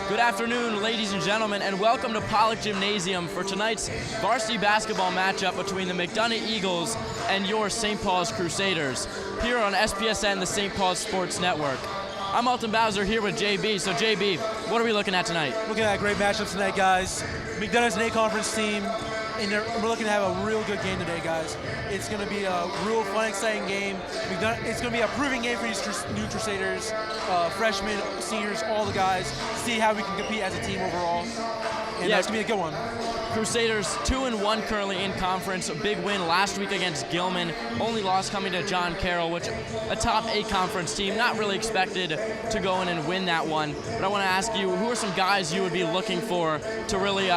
Good afternoon, ladies and gentlemen, and welcome to Pollock Gymnasium for tonight's varsity basketball matchup between the McDonogh Eagles and your St. Paul's Crusaders here on SPSN, the St. Paul's Sports Network. I'm Alton Bowser here with JB. So JB, what are we looking at tonight? Looking at a great matchup tonight, guys. McDonogh's an A-conference team, and we're looking to have a real good game today, guys. It's going to be a real fun, exciting game. It's going to be a proving game for these new Crusaders, freshmen, seniors, all the guys, see how we can compete as a team overall. And it's going to be a good one. Crusaders 2-1 currently in conference. A big win last week against Gilman. Only loss coming to John Carroll, which a top A-conference team. Not really expected to go in and win that one. But I want to ask you, who are some guys you would be looking for to really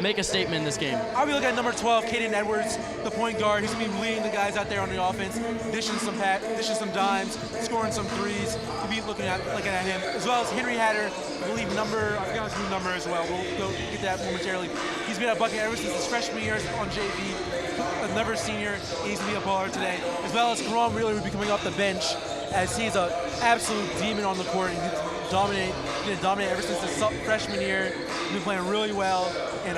make a statement in this game? I'll be looking at number 12, Caden Edwards, the point guard. He's going to be leading the guys out there on the offense, dishing some dimes, scoring some threes. We'll be looking at him, as well as Henry Hatter, I believe I forgot his new number as well. We'll go get that momentarily. He's been a bucket ever since his freshman year on JV, another senior. He's going to be a baller today, as well as Karan Wheeler, who'll be coming off the bench, as he's an absolute demon on the court. He's going to dominate ever since his freshman year. He's been playing really well. And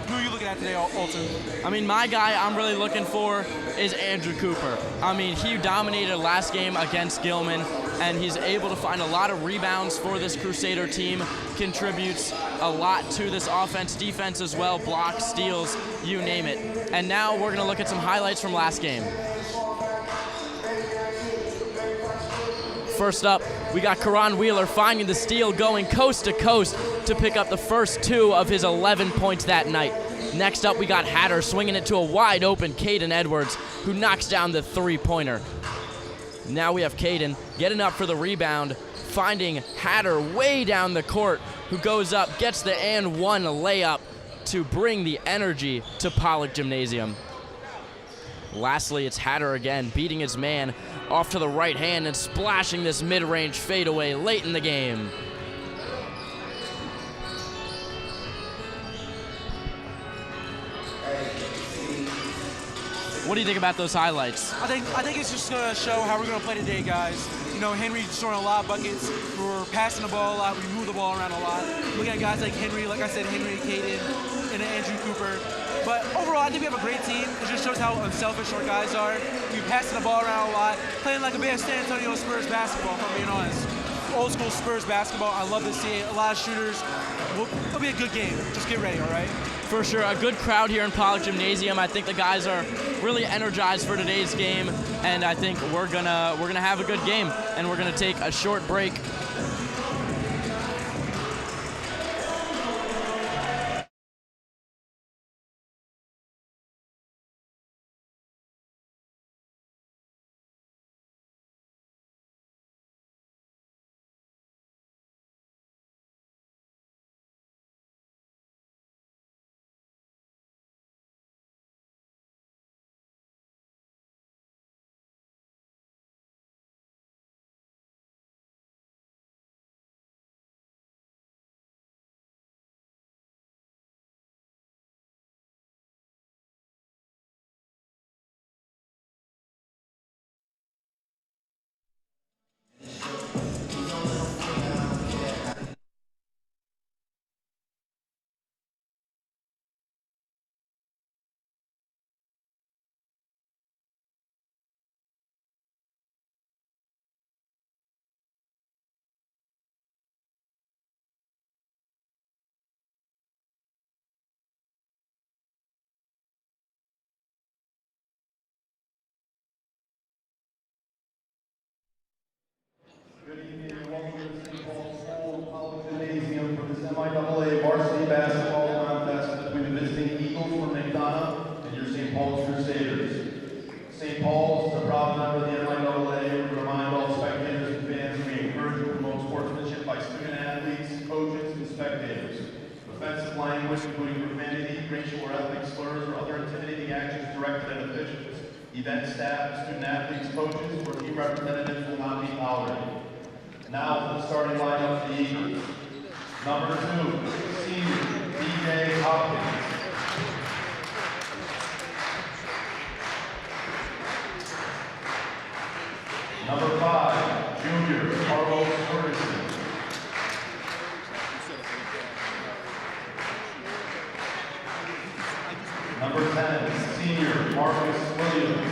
who are you looking at today, Alton? I mean, my guy I'm really looking for is Andrew Cooper. I mean, he dominated last game against Gilman, and he's able to find a lot of rebounds for this Crusader team, contributes a lot to this offense, defense as well, blocks, steals, you name it. And now we're going to look at some highlights from last game. First up, we got Karan Wheeler finding the steal, going coast to coast to pick up the first 2 of his 11 points that night. Next up, we got Hatter swinging it to a wide open Caden Edwards, who knocks down the 3-pointer. Now we have Caden getting up for the rebound, finding Hatter way down the court, who goes up, gets the and one layup to bring the energy to Pollock Gymnasium. Lastly, it's Hatter again, beating his man off to the right hand and splashing this mid-range fadeaway late in the game. What do you think about those highlights? I think it's just going to show how we're going to play today, guys. You know, Henry's scoring a lot of buckets. We're passing the ball a lot. We move the ball around a lot. Looking at guys like Henry, like I said, Henry, Caden, and Andrew Cooper. But overall, I think we have a great team. It just shows how unselfish our guys are. We're passing the ball around a lot, playing like a bit of San Antonio Spurs basketball, if I'm being honest. Old school Spurs basketball. I love to see it. A lot of shooters. It'll be a good game. Just get ready, all right? For sure, a good crowd here in Pollock Gymnasium. I think the guys are really energized for today's game, and I think we're gonna have a good game, and we're gonna take a short break. Good evening and welcome to the St. Paul's Pollock Gymnasium for the semi-AA varsity basketball contest between the visiting Eagles from McDonogh and your St. Paul's Crusaders. St. Paul's is a proud member of the MIAA. We remind all spectators and fans we encourage and promote sportsmanship by student athletes, coaches, and spectators. Offensive language, including profanity, racial or ethnic slurs, or other intimidating actions directed at officials, event staff, student athletes, coaches, or team representatives will not be tolerated. Now for the starting lineup for the Eagles. Number 2, senior DJ Hopkins. Number 5, junior Carlos Ferguson. Number 10, senior Marcus Williams.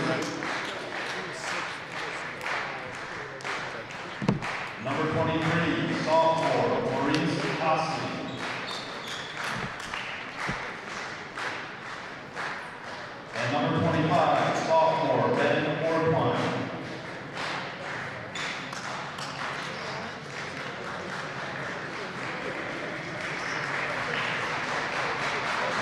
Number 23, sophomore Maurice Costi. And number 25, sophomore Ben Ortwine.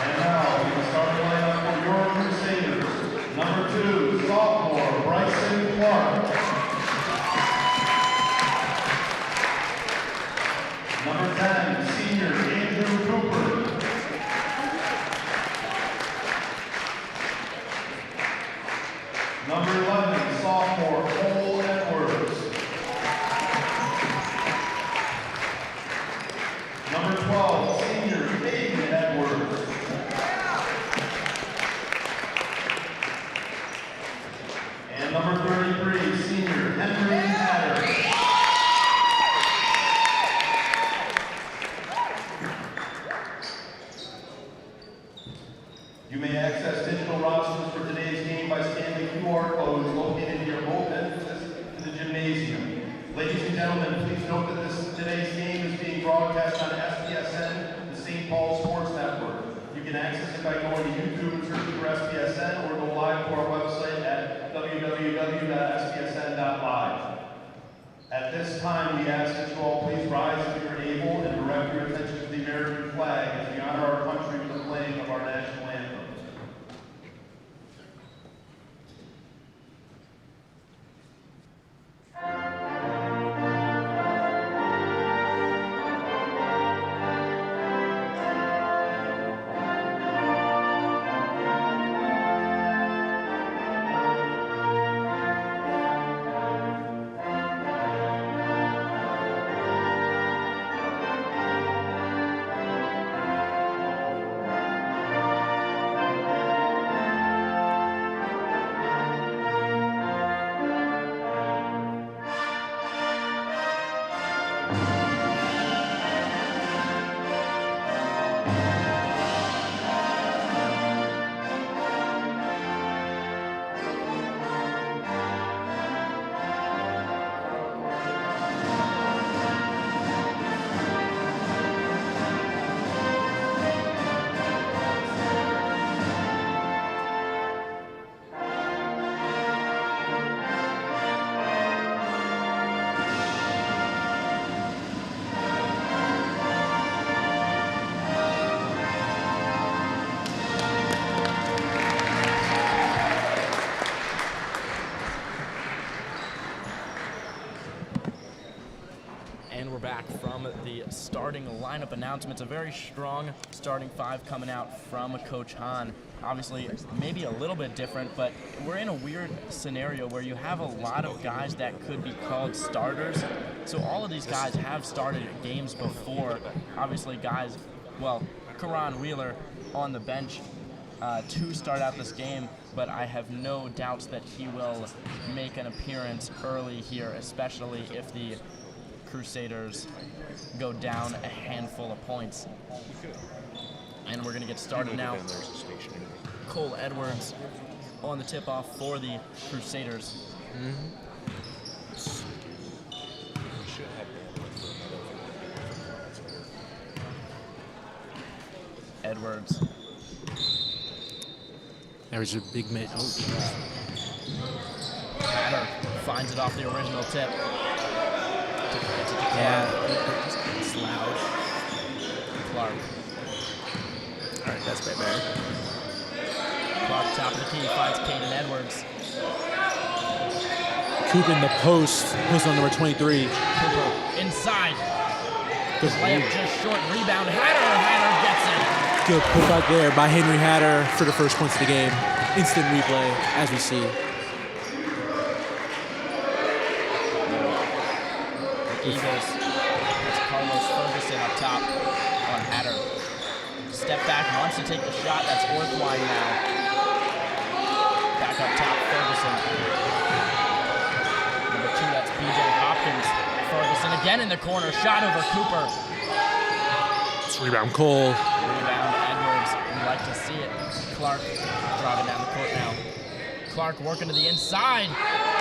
And now, the starting lineup for your Crusaders. Number 2, sophomore Bryson Clark. Number 10, senior Andrew Cooper. Number 11, sophomore Cole Edwards. Number 12, senior Hayden Edwards. And number 33, senior Henry Hatter. You may access digital rosters for today's game by scanning the QR codes located near both entrances to the gymnasium. Ladies and gentlemen, please note that today's game is being broadcast on SPSN, the St. Paul Sports Network. You can access it by going to YouTube and searching for SPSN or go live to our website at www.spsn.live. At this time, we ask that you all please rise if you're able and direct your attention to the American flag as we honor our country with the playing of our national anthem. Back from the starting lineup announcements. A very strong starting five coming out from Coach Hahn. Obviously, maybe a little bit different, but we're in a weird scenario where you have a lot of guys that could be called starters. So all of these guys have started games before. Obviously, guys, well, Karan Wheeler on the bench to start out this game, but I have no doubts that he will make an appearance early here, especially if the Crusaders go down a handful of points. And we're going to get started now. Cole Edwards on the tip-off for the Crusaders. Edwards. There's a big miss. Hatter finds it off the original tip. Yeah, it's loud. Clark. All right, that's right there. Clark, top of the key, finds Caden Edwards. Cooper in the post on number 23. Cooper inside. Good Layup just short, rebound. Hatter gets it. Good put out there by Henry Hatter for the first points of the game. Instant replay, as we see. Eagles. It's Carlos Ferguson up top on Hatter. Step back, wants to take the shot. That's Orthwine now. Back up top, Ferguson. Number 2, that's BJ Hopkins. Ferguson again in the corner. Shot over Cooper. It's rebound Cole. Rebound Edwards. We like to see it. Clark driving down the court now. Clark working to the inside,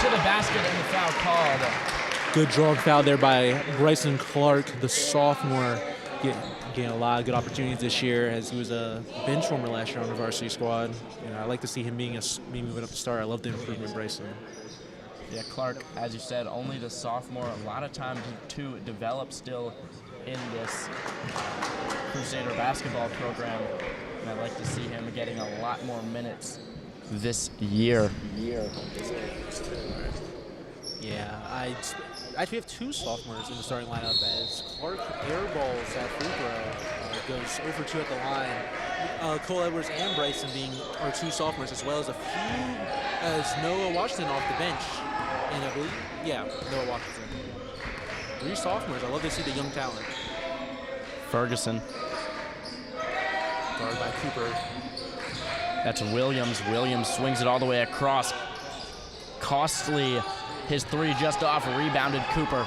to the basket, and the foul called. Good draw foul there by Bryson Clark, the sophomore, getting a lot of good opportunities this year as he was a bench warmer last year on the varsity squad. I like to see him being moving up to start. I love the improvement, Bryson. Yeah, Clark, as you said, only the sophomore. A lot of time to develop still in this Crusader basketball program. And I'd like to see him getting a lot more minutes this year. Yeah, I actually have two sophomores in the starting lineup as Clark airballs that free throw, goes over 2 at the line. Cole Edwards and Bryson being our two sophomores, as well as as Noah Washington off the bench. And I believe, Noah Washington. 3 sophomores. I love to see the young talent. Ferguson. Guarded by Cooper. That's Williams. Williams swings it all the way across. Costly. His 3 just off, rebounded Cooper.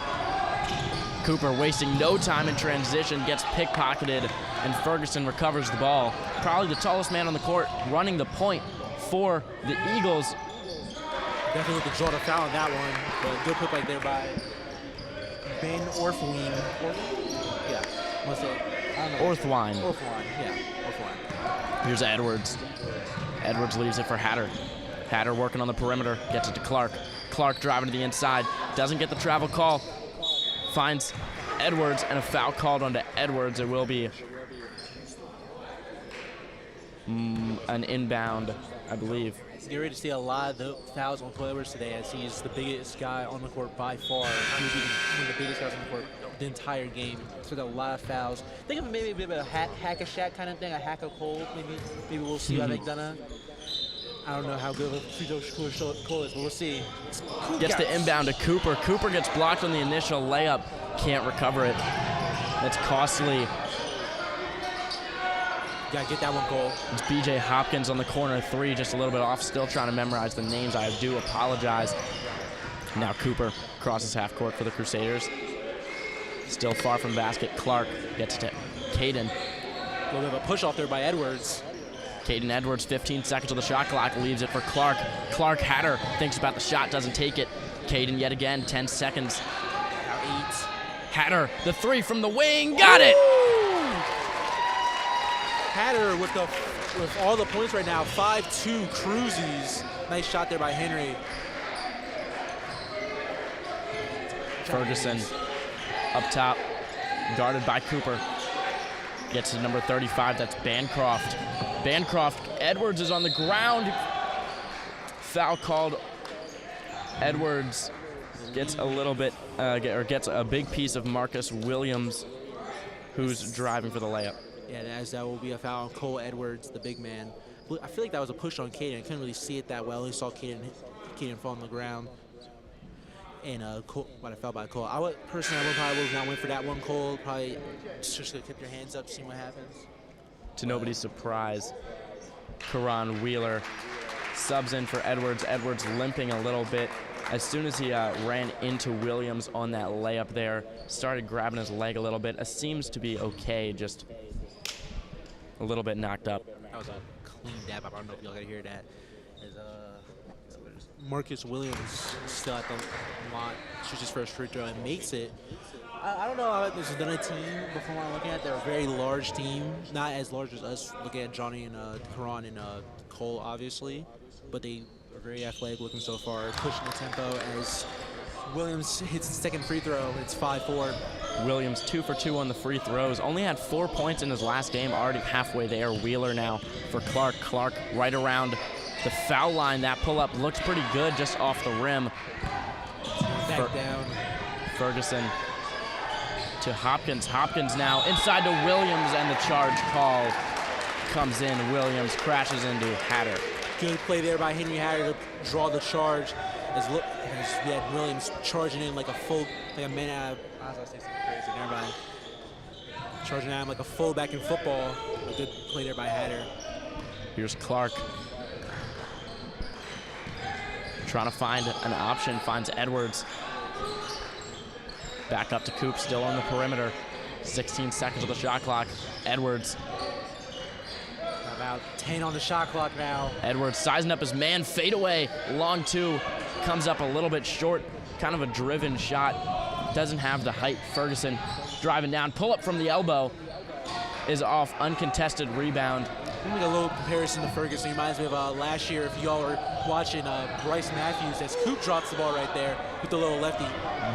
Cooper wasting no time in transition, gets pickpocketed, and Ferguson recovers the ball. Probably the tallest man on the court, running the point for the Eagles. Definitely have to draw the foul on that one, but good put right there by Ben Orthwine. Yeah, what's it? I don't know. Orthwine. Orthwine. Here's Edwards. Edwards leaves it for Hatter. Hatter working on the perimeter, gets it to Clark. Clark driving to the inside, doesn't get the travel call. Finds Edwards, and a foul called onto Edwards. It will be an inbound, I believe. Get ready to see a lot of the fouls on Cole Edwards today, as he's the biggest guy on the court by far. He'll be one of the biggest guys on the court the entire game. So a lot of fouls. Think of maybe a bit of a hack-a-shack kind of thing, a hack-a-Cole. Maybe we'll see how McDonogh. I don't know how good of a free throw Cole is, but we'll see. Gets the inbound to Cooper. Cooper gets blocked on the initial layup. Can't recover it. That's costly. Gotta get that one, Cole. It's B.J. Hopkins on the corner 3, just a little bit off. Still trying to memorize the names. I do apologize. Now Cooper crosses half court for the Crusaders. Still far from basket. Clark gets to Caden. A little bit of a push off there by Edwards. Caden Edwards, 15 seconds on the shot clock, leaves it for Clark. Clark Hatter thinks about the shot, doesn't take it. Caden yet again, 10 seconds. Now 8. Hatter, the 3 from the wing, got it! Hatter with all the points right now, 5-2 cruises. Nice shot there by Henry. Ferguson up top, guarded by Cooper. Gets to number 35, that's Bancroft. Bancroft, Edwards is on the ground. Foul called. Edwards gets a little bit, gets a big piece of Marcus Williams, who's driving for the layup. Yeah, as that will be a foul on Cole Edwards, the big man. I feel like that was a push on Caden. I couldn't really see it that well. I saw Caden fall on the ground. And Cole, but I fell by Cole. I would probably not win for that one, Cole. Probably just gonna keep your hands up, see what happens. To nobody's surprise, Karan Wheeler subs in for Edwards. Edwards limping a little bit. As soon as he ran into Williams on that layup there, started grabbing his leg a little bit. Seems to be okay, just a little bit knocked up. That was a clean dab up. I don't know if y'all got to hear that. Marcus Williams still at the line, shoots his first free throw and makes it. I don't know how this has done a team before I'm looking at. They're a very large team, not as large as us looking at Johnny and Karan and Cole, obviously, but they are very athletic looking so far, pushing the tempo as Williams hits the second free throw. It's 5-4. Williams 2 for 2 on the free throws. Only had 4 points in his last game, already halfway there. Wheeler now for Clark. Clark right around the foul line. That pull-up looks pretty good just off the rim. Back down. Ferguson to Hopkins. Hopkins now inside to Williams, and the charge call comes in. Williams crashes into Hatter. Good play there by Henry Hatter to draw the charge. As we had Williams charging in like a man out of, I was going to say something crazy, never mind. Charging out like a fullback in football. A good play there by Hatter. Here's Clark. Trying to find an option, finds Edwards. Back up to Coop, still on the perimeter. 16 seconds of the shot clock. Edwards. Timeout. 10 on the shot clock now. Edwards sizing up his man, fade away. Long two, comes up a little bit short. Kind of a driven shot. Doesn't have the height. Ferguson driving down. Pull up from the elbow is off. Uncontested rebound. Let me make a little comparison to Ferguson. Reminds me of last year, if y'all were watching Bryce Matthews, as Coop drops the ball right there with the little lefty.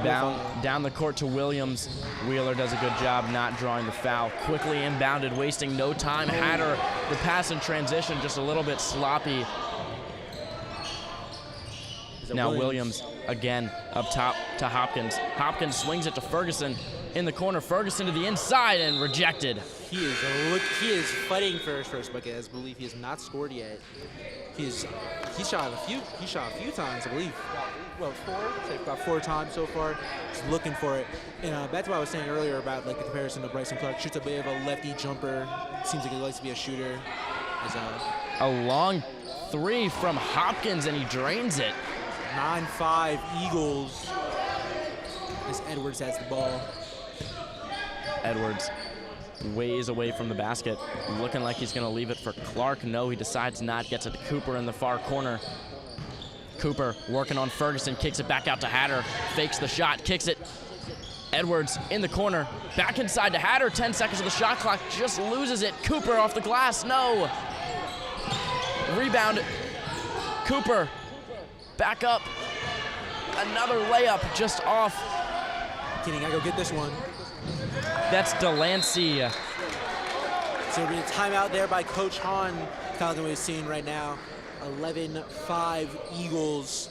Down the court to Williams. Wheeler does a good job not drawing the foul. Quickly inbounded, wasting no time. Hatter, the pass in transition, just a little bit sloppy. Now Williams again up top to Hopkins. Hopkins swings it to Ferguson in the corner. Ferguson to the inside and rejected. He is fighting for his first bucket. I believe he has not scored yet. He shot a few times, I believe. Well, about 4 times so far. He's looking for it. And that's what I was saying earlier about like the comparison to Bryson Clark. Shoots a bit of a lefty jumper. Seems like he likes to be a shooter. A long three from Hopkins and he drains it. 9-5 Eagles as Edwards has the ball. Edwards ways away from the basket, looking like he's going to leave it for Clark. No, he decides not. Gets it to Cooper in the far corner. Cooper working on Ferguson, kicks it back out to Hatter, fakes the shot, kicks it. Edwards in the corner, back inside to Hatter. 10 seconds of the shot clock, just loses it. Cooper off the glass, no. Rebound, Cooper, back up. Another layup just off. Kidding, I go get this one. That's Delancey. So we're timeout there by Coach Hahn. Kind of the way we're seeing right now. 11-5 Eagles.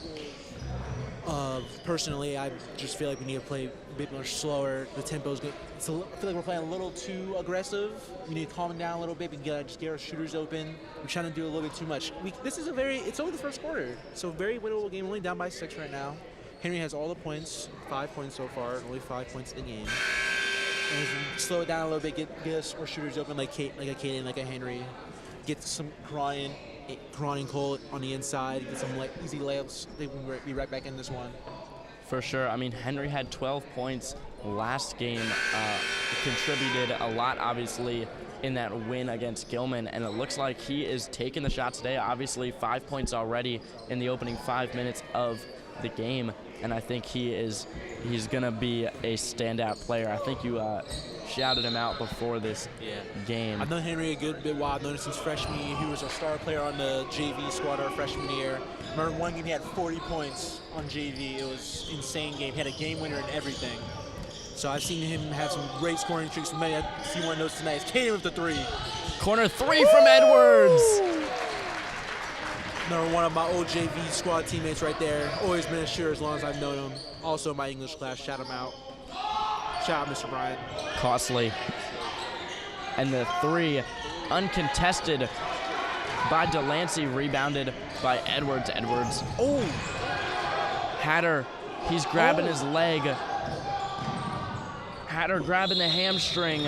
Personally, I just feel like we need to play a bit more slower. The tempo's good. I feel like we're playing a little too aggressive. We need to calm it down a little bit. We can just get our shooters open. We're trying to do a little bit too much. It's only the first quarter. So very winnable game. Only down by 6 right now. Henry has all the points, 5 points so far, only 5 points in the game. And if we slow it down a little bit, get us our shooters open like a Caden, like a Henry. Get some Karan and Cole on the inside. Get some easy layups. They can be right back in this one. For sure. I mean, Henry had 12 points last game. Contributed a lot, obviously, in that win against Gilman. And it looks like he is taking the shots today. Obviously, 5 points already in the opening 5 minutes of the game. And I think he's going to be a standout player. I think you shouted him out before this game. I've known Henry a good bit while. I've known him since freshman year. He was a star player on the JV squad our freshman year. Remember one game he had 40 points on JV. It was an insane game. He had a game winner and everything. So I've seen him have some great scoring streaks. Maybe I see one of those tonight. It's Caden with the 3. Corner 3 from Edwards. Another one of my old JV squad teammates right there. Always been a shooter as long as I've known him. Also my English class, shout him out. Shout out Mr. Bryant. Costly. And the 3 uncontested by Delancey, rebounded by Edwards. Oh! Hatter, he's grabbing his leg. Hatter grabbing the hamstring.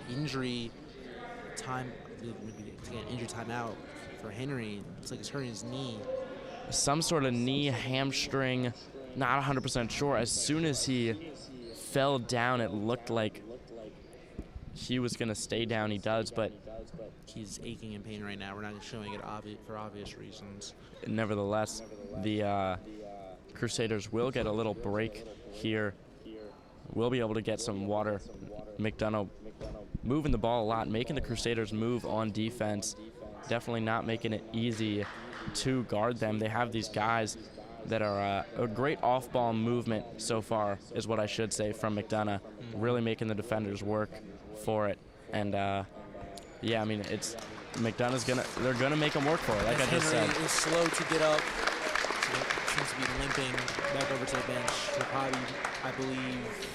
Injury timeout for Henry. Looks like he's hurting his knee. Some sort of knee, hamstring, not 100% sure. As soon as he fell down, it looked like he was going to stay down. He does, but he's aching in pain right now. We're not showing it for obvious reasons. Nevertheless, the Crusaders will get a little break here. We'll be able to get some water. McDonogh moving the ball a lot, making the Crusaders move on defense. Definitely not making it easy to guard them. They have these guys that are a great off-ball movement so far, is what I should say, from McDonogh. Really making the defenders work for it. And yeah, I mean, McDonough's they're gonna make them work for it, like I just said. Henry is slow to get up. Seems to be limping back over to the bench. He'll probably, I believe,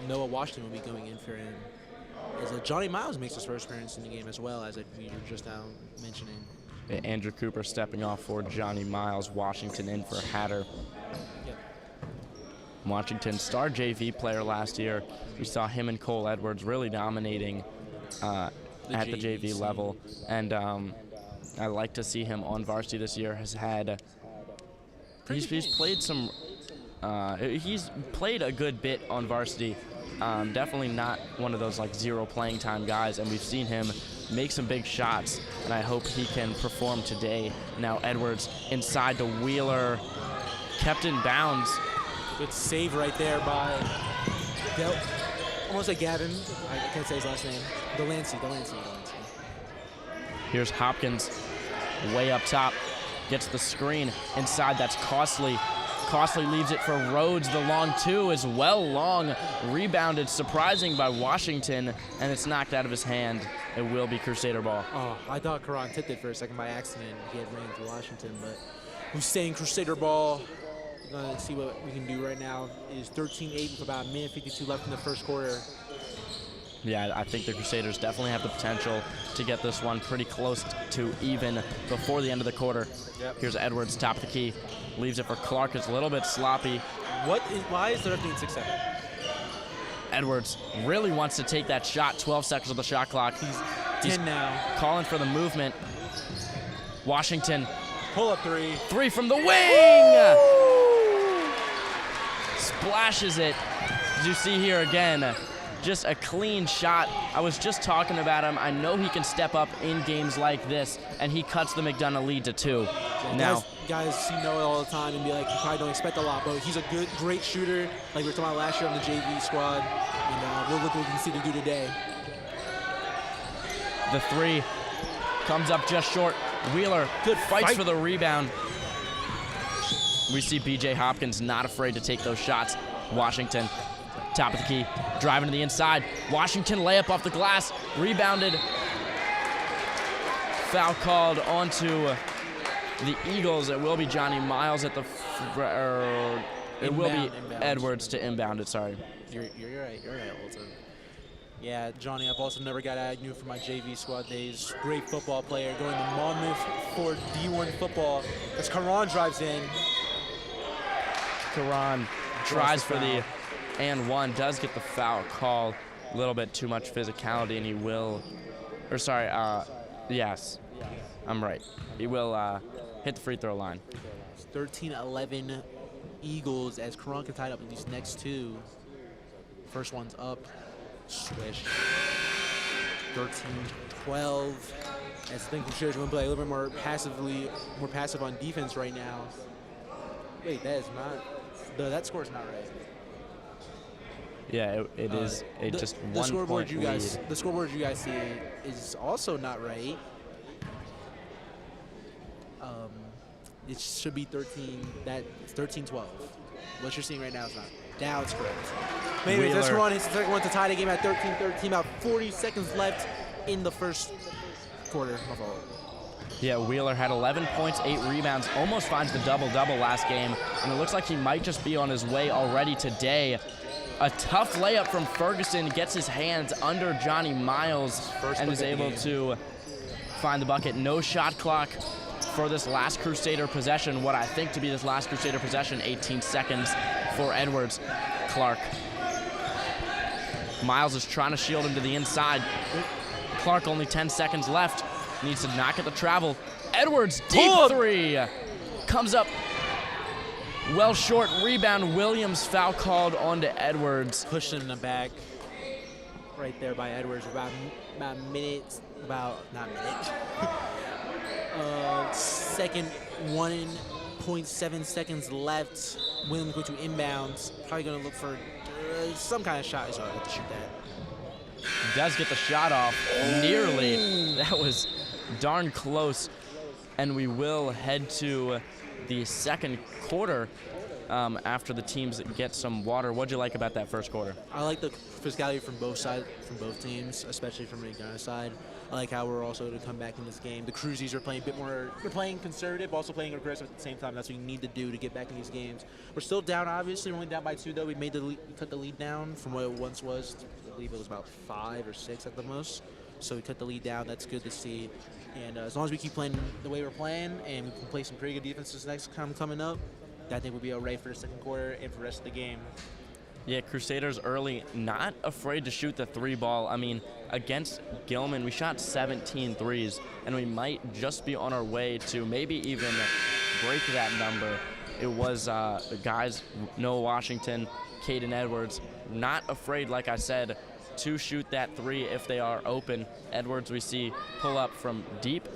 Noah Washington will be going in for him. As Johnny Miles makes his first appearance in the game as well, as we were just now mentioning. Andrew Cooper stepping off for Johnny Miles. Washington in for Hatter. Yep. Washington, star JV player last year. We saw him and Cole Edwards really dominating at the JV level. And I like to see him on varsity this year. He's played some. He's played a good bit on varsity Definitely not one of those like zero playing time guys, and we've seen him make some big shots, and I hope he can perform today. Now Edwards inside to Wheeler, kept in bounds. Good save right there by almost like Gavin. I can't say his last name. Delancey. Here's Hopkins way up top, gets the screen inside. That's Costly. Costly leaves it for Rhodes. The long two is well long, rebounded, surprising by Washington, and it's knocked out of his hand. It will be Crusader ball. Oh, I thought Karan tipped it for a second by accident. He had ran to Washington, but we're staying Crusader ball. We're gonna see what we can do right now. It is 13-8 with about a minute 52 left in the first quarter. Yeah, I think the Crusaders definitely have the potential to get this one pretty close to even before the end of the quarter. Yep. Here's Edwards, top of the key. Leaves it for Clark. It's a little bit sloppy. Why is the ref doing 6-7? Edwards really wants to take that shot. 12 seconds on the shot clock. He's 10 now. calling for the movement. Washington. Pull up three. Three from the wing! Splashes it. As you see here again, just a clean shot. I was just talking about him. I know he can step up in games like this, and he cuts the McDonogh lead to 2. Yeah, now, guys see Noah all the time and be like, you probably don't expect a lot, but he's a great shooter, like we were talking about last year on the JV squad. And we'll look what we can see to do today. the 3 comes up just short. Wheeler fights for the rebound. We see B.J. Hopkins not afraid to take those shots. Washington, top of the key, driving to the inside. Washington layup off the glass, rebounded. Foul called onto the Eagles. It will be Johnny Miles at the, it will be Edwards to inbound it, sorry. You're right, Alton. Yeah, Johnny, I've also never got Agnew from my JV squad days. Great football player, going to Monmouth for D1 football. As Karan drives in. Karan tries for the and one, does get the foul call. A little bit too much physicality, and he will, or sorry, yes, I'm right. He will hit the free throw line. 13-11 Eagles as Karan can tie up in these next 2. First one's up, swish. 13-12. As I think Crusaders going to play a little bit more passive on defense right now. Wait, that is not, that score's not right. Yeah, it is just 1 scoreboard point lead. The scoreboard you guys see is also not right. It should be 13-12. What you're seeing right now is not. Now it's correct. Anyways, that's Karan hits the second one to tie the game at 13-13. About 40 seconds left in the first quarter. Yeah, Wheeler had 11 points, 8 rebounds, almost finds the double-double last game, and it looks like he might just be on his way already today. A tough layup from Ferguson, gets his hands under Johnny Miles and is able to find the bucket. No shot clock for this last Crusader possession, what I think to be this last Crusader possession. 18 seconds for Edwards. Clark. Miles is trying to shield him to the inside. Clark only 10 seconds left. Needs to knock at the travel. Edwards, deep 3. Comes up well short. Rebound. Williams foul called onto Edwards. Pushed in the back right there by Edwards. About a minute, not minute. Second, 1.7 seconds left. Williams going to inbound. Probably going to look for some kind of shot. He's going to have to shoot that. Does get the shot off. Nearly. That was darn close. And we will head to the second quarter after the teams get some water. What'd you like about that first quarter? I like the physicality from both sides, from both teams, especially from the McDonogh side. I like how we're also to come back in this game. The Cruisies are playing a bit more, they're playing conservative, also playing aggressive at the same time. That's what you need to do to get back in these games. We're still down, obviously. We're only down by 2, though. We cut the lead down from what it once was. I believe it was about 5 or 6 at the most. So we cut the lead down. That's good to see. And as long as we keep playing the way we're playing and we can play some pretty good defenses next time coming up, I think we'll be all right for the second quarter and for the rest of the game. Yeah, Crusaders early, not afraid to shoot the 3 ball. I mean, against Gilman, we shot 17 threes, and we might just be on our way to maybe even break that number. It was guys, Noah Washington, Caden Edwards. Not afraid, like I said, to shoot that three if they are open. Edwards, we see pull up from deep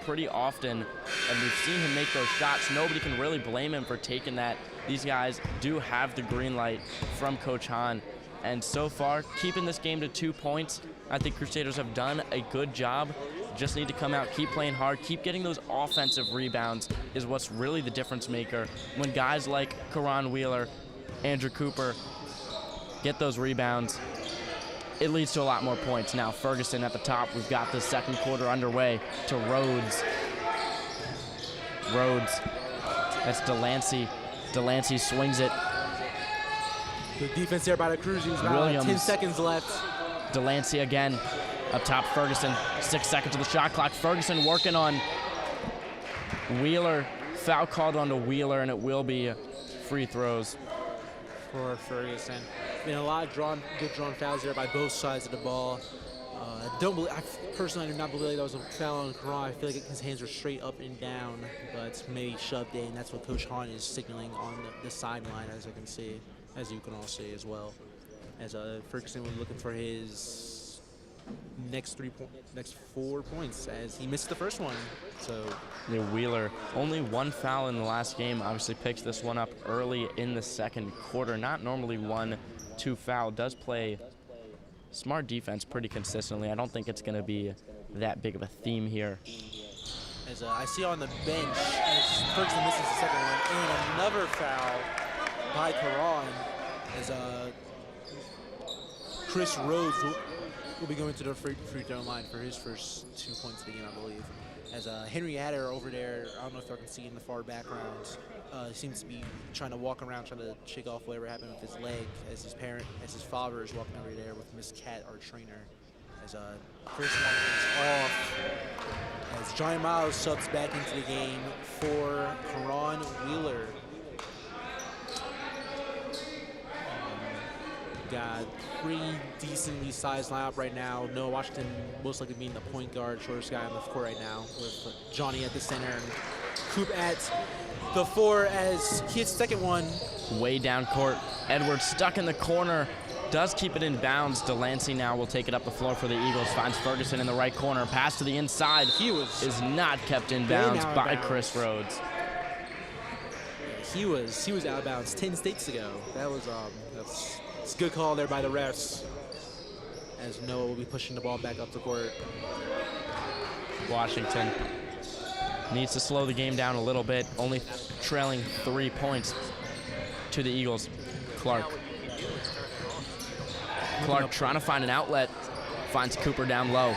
pretty often, and we've seen him make those shots. Nobody can really blame him for taking that. These guys do have the green light from Coach Hahn, and so far, keeping this game to 2 points, I think Crusaders have done a good job. Just need to come out, keep playing hard, keep getting those offensive rebounds is what's really the difference maker. When guys like Karan Wheeler, Andrew Cooper get those rebounds, it leads to a lot more points. Now Ferguson at the top. We've got the second quarter underway to Rhodes. Rhodes, that's Delancey. Delancey swings it. Good defense there by the Cruisers. About Williams. 10 seconds left. Delancey again. Up top, Ferguson. 6 seconds to the shot clock. Ferguson working on Wheeler. Foul called onto Wheeler, and it will be free throws For Ferguson. Been a lot of good drawn fouls there by both sides of the ball. I personally do not believe that was a foul on Karan. I feel like his hands are straight up and down, but maybe shoved in. That's what Coach Hahn is signaling on the sideline, as I can see, as you can all see as well. As Ferguson was looking for his next 4 points, as he missed the first one. So yeah, Wheeler, only one foul in the last game, obviously picks this one up early in the second quarter. Not normally 1-2 foul. Does play smart defense pretty consistently. I don't think it's going to be that big of a theme here. As I see on the bench, as Ferguson misses the second one, and another foul by Karan, as Chris Rhodes will be going to the free throw line for his first 2 points of the game, I believe. As Henry Hatter over there, I don't know if y'all can see in the far background, seems to be trying to walk around, trying to shake off whatever happened with his leg, as his father is walking over there with Miss Cat, our trainer. As Chris one is off, as Johnny Miles subs back into the game for Karan Wheeler. Got pretty decently sized lineup right now. Noah Washington most likely being the point guard, shortest guy on the court right now, with Johnny at the center and Coop at the 4 as he hits second one. Way down court. Edwards stuck in the corner. Does keep it in bounds. Delancey now will take it up the floor for the Eagles. Finds Ferguson in the right corner. Pass to the inside. Is not kept in bounds by Chris Rhodes. He was out of bounds 10 states ago. That was it's a good call there by the refs, as Noah will be pushing the ball back up the court. Washington needs to slow the game down a little bit, only trailing 3 points to the Eagles. Clark trying to find an outlet, finds Cooper down low.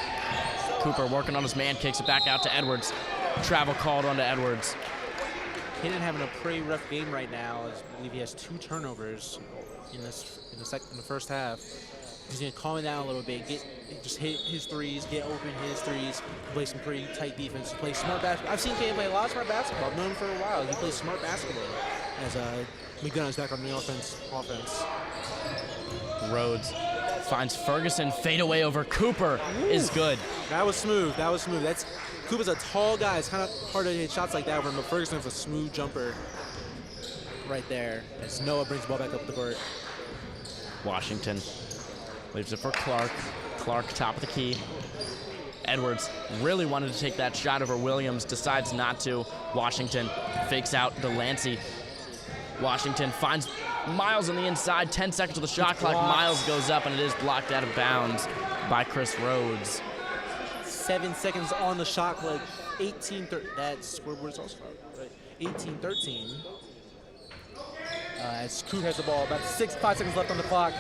Cooper working on his man, kicks it back out to Edwards. Travel called onto Edwards. Hayden having a pretty rough game right now, as I believe he has 2 turnovers in the first half. He's gonna calm it down a little bit, just hit his threes, get open his threes, play some pretty tight defense, play smart basketball. I've seen Hayden play a lot of smart basketball. I've known him for a while. He plays smart basketball. As McDonough's back on the offense. Rhodes finds Ferguson, fade away over Cooper. Ooh. Is good. That was smooth. That's Cooper's a tall guy. It's kind of hard to hit shots like that from him, but Ferguson with a smooth jumper right there. As Noah brings the ball back up the court. Washington leaves it for Clark. Clark, top of the key. Edwards really wanted to take that shot over Williams, decides not to. Washington fakes out Delancey. Washington finds Miles on the inside, 10 seconds to the shot clock. Miles goes up, and it is blocked out of bounds by Chris Rhodes. 7 seconds on the shot clock. 18-13. That's where it's also right. 18-13. As Coop has the ball, about 5 seconds left on the clock.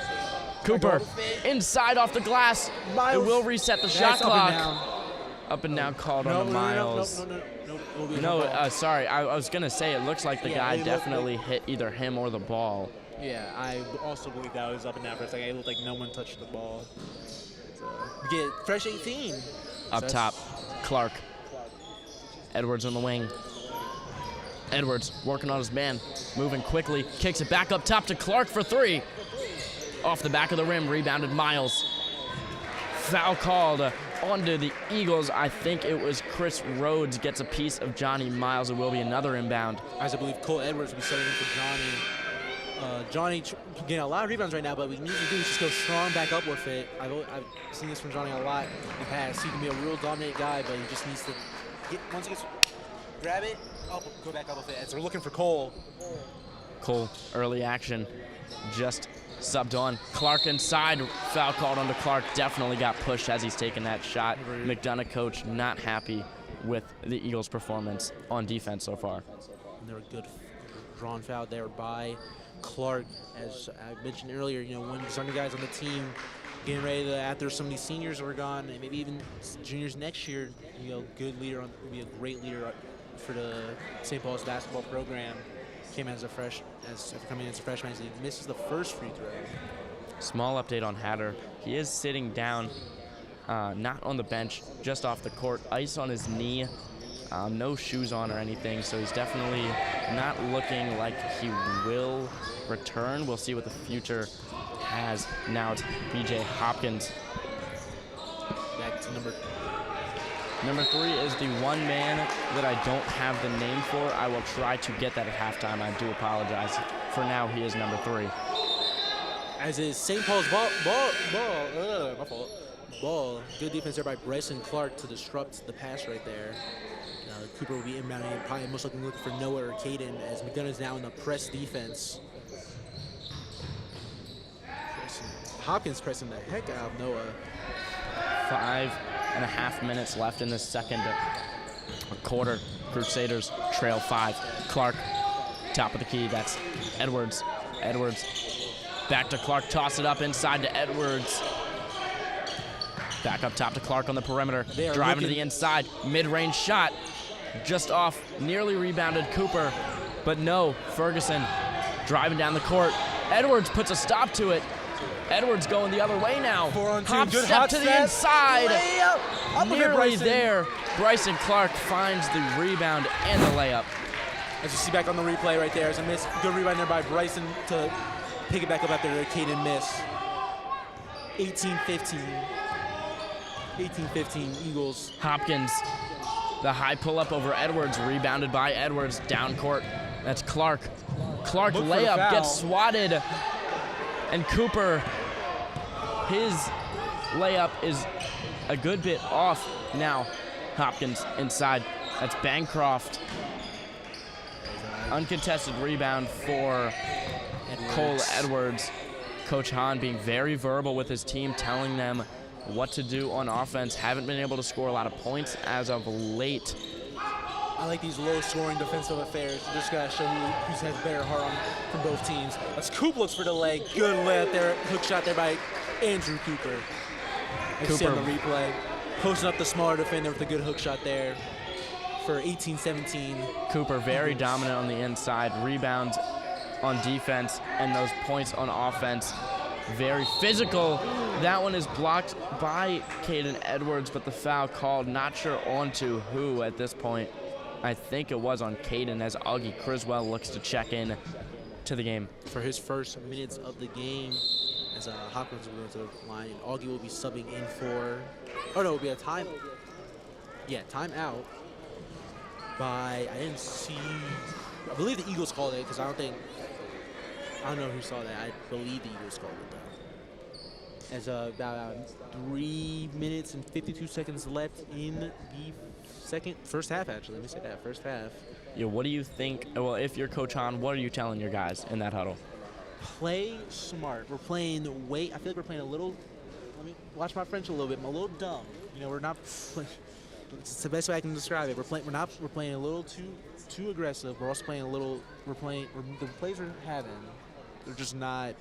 Cooper inside off the glass. Miles. It will reset the shot clock. Up and down called on Miles. No, sorry. I was going to say it looks like the guy definitely hit either him or the ball. Yeah, I also believe that was up and down for a second. It looked like no one touched the ball. So, get fresh 18. Up top, Clark. Edwards on the wing. Edwards working on his man, moving quickly, kicks it back up top to Clark for 3. Off the back of the rim, rebounded Miles. Foul called onto the Eagles. I think it was Chris Rhodes gets a piece of Johnny Miles. It will be another inbound. As I believe Cole Edwards will be setting in for Johnny. Johnny getting a lot of rebounds right now, but what we need to do is just go strong back up with it. I've seen this from Johnny a lot in the past. He can be a real dominant guy, but he just needs to once he gets grab it, go back up with it. As we're looking for Cole. Cole, early action, just subbed on. Clark inside, foul called onto Clark. Definitely got pushed as he's taking that shot. McDonogh coach not happy with the Eagles' performance on defense so far. And there were good drawn foul there by Clark. As I mentioned earlier, you know, when there's other guys on the team getting ready to, after some of these seniors are gone, and maybe even juniors next year, you know, good leader, will be a great leader for the St. Paul's basketball program. Came as a after coming in as a freshman, as he misses the first free throw. Small update on Hatter. He is sitting down, not on the bench, just off the court. Ice on his knee, no shoes on or anything, so he's definitely not looking like he will return. We'll see what the future has. Now it's B.J. Hopkins. Back to Number 3 is the one man that I don't have the name for. I will try to get that at halftime. I do apologize. For now, he is number 3. As is St. Paul's ball. My fault. Ball. Good defense there by Bryson Clark to disrupt the pass right there. Cooper will be inbounding, probably most likely looking for Noah or Caden, as McDonogh is now in the press defense. Hopkins pressing the heck out of Noah. 5.5 minutes left in this second quarter. Crusaders trail 5. Clark, top of the key. That's Edwards. Edwards back to Clark. Toss it up inside to Edwards. Back up top to Clark on the perimeter. Driving to the inside. Mid-range shot. Just off. Nearly rebounded Cooper. But no, Ferguson driving down the court. Edwards puts a stop to it. Edwards going the other way now. 4-on-2. Hop Good step hot to the step. inside. Layup. Nearly there. Bryson Clark finds the rebound and the layup. As you see back on the replay right there, as a miss. Good rebound there by Bryson to pick it back up after the Caden miss. 18-15. 18-15 Eagles. Hopkins, the high pull-up over Edwards, rebounded by Edwards, down court. That's Clark. Clark Look for the layup foul. gets swatted, and Cooper, his layup is a good bit off. Now Hopkins inside. That's Bancroft. Uncontested rebound for Cole Edwards. Coach Hahn being very verbal with his team, telling them what to do on offense. Haven't been able to score a lot of points as of late. I like these low-scoring defensive affairs. You just gotta show who has better heart on from both teams. As Coop looks for the leg. Good layup there. Hook shot there by Andrew Cooper. I see on the replay. Posting up the smaller defender with a good hook shot there for 18-17. Cooper very dominant on the inside. Rebounds on defense and those points on offense. Very physical. That one is blocked by Caden Edwards, but the foul called, not sure onto who at this point. I think it was on Caden as Augie Criswell looks to check in to the game. For his first minutes of the game, as Hopkins will go to the line, and Augie will be subbing in for, oh no, it will be a time, yeah, timeout by, I didn't see, I believe the Eagles called it, because I don't know who saw that. I believe the Eagles called it though. As about 3 minutes and 52 seconds left in the first half actually. Let me say that, first half. Yeah, what do you think? Well, if you're Coach Hahn, what are you telling your guys in that huddle? Play smart. We're playing I feel like we're playing a little, let me watch my French a little bit, a little dumb. You know, we're not, it's the best way I can describe it. We're playing a little too aggressive. We're also playing a little, the plays we're having, they're just not,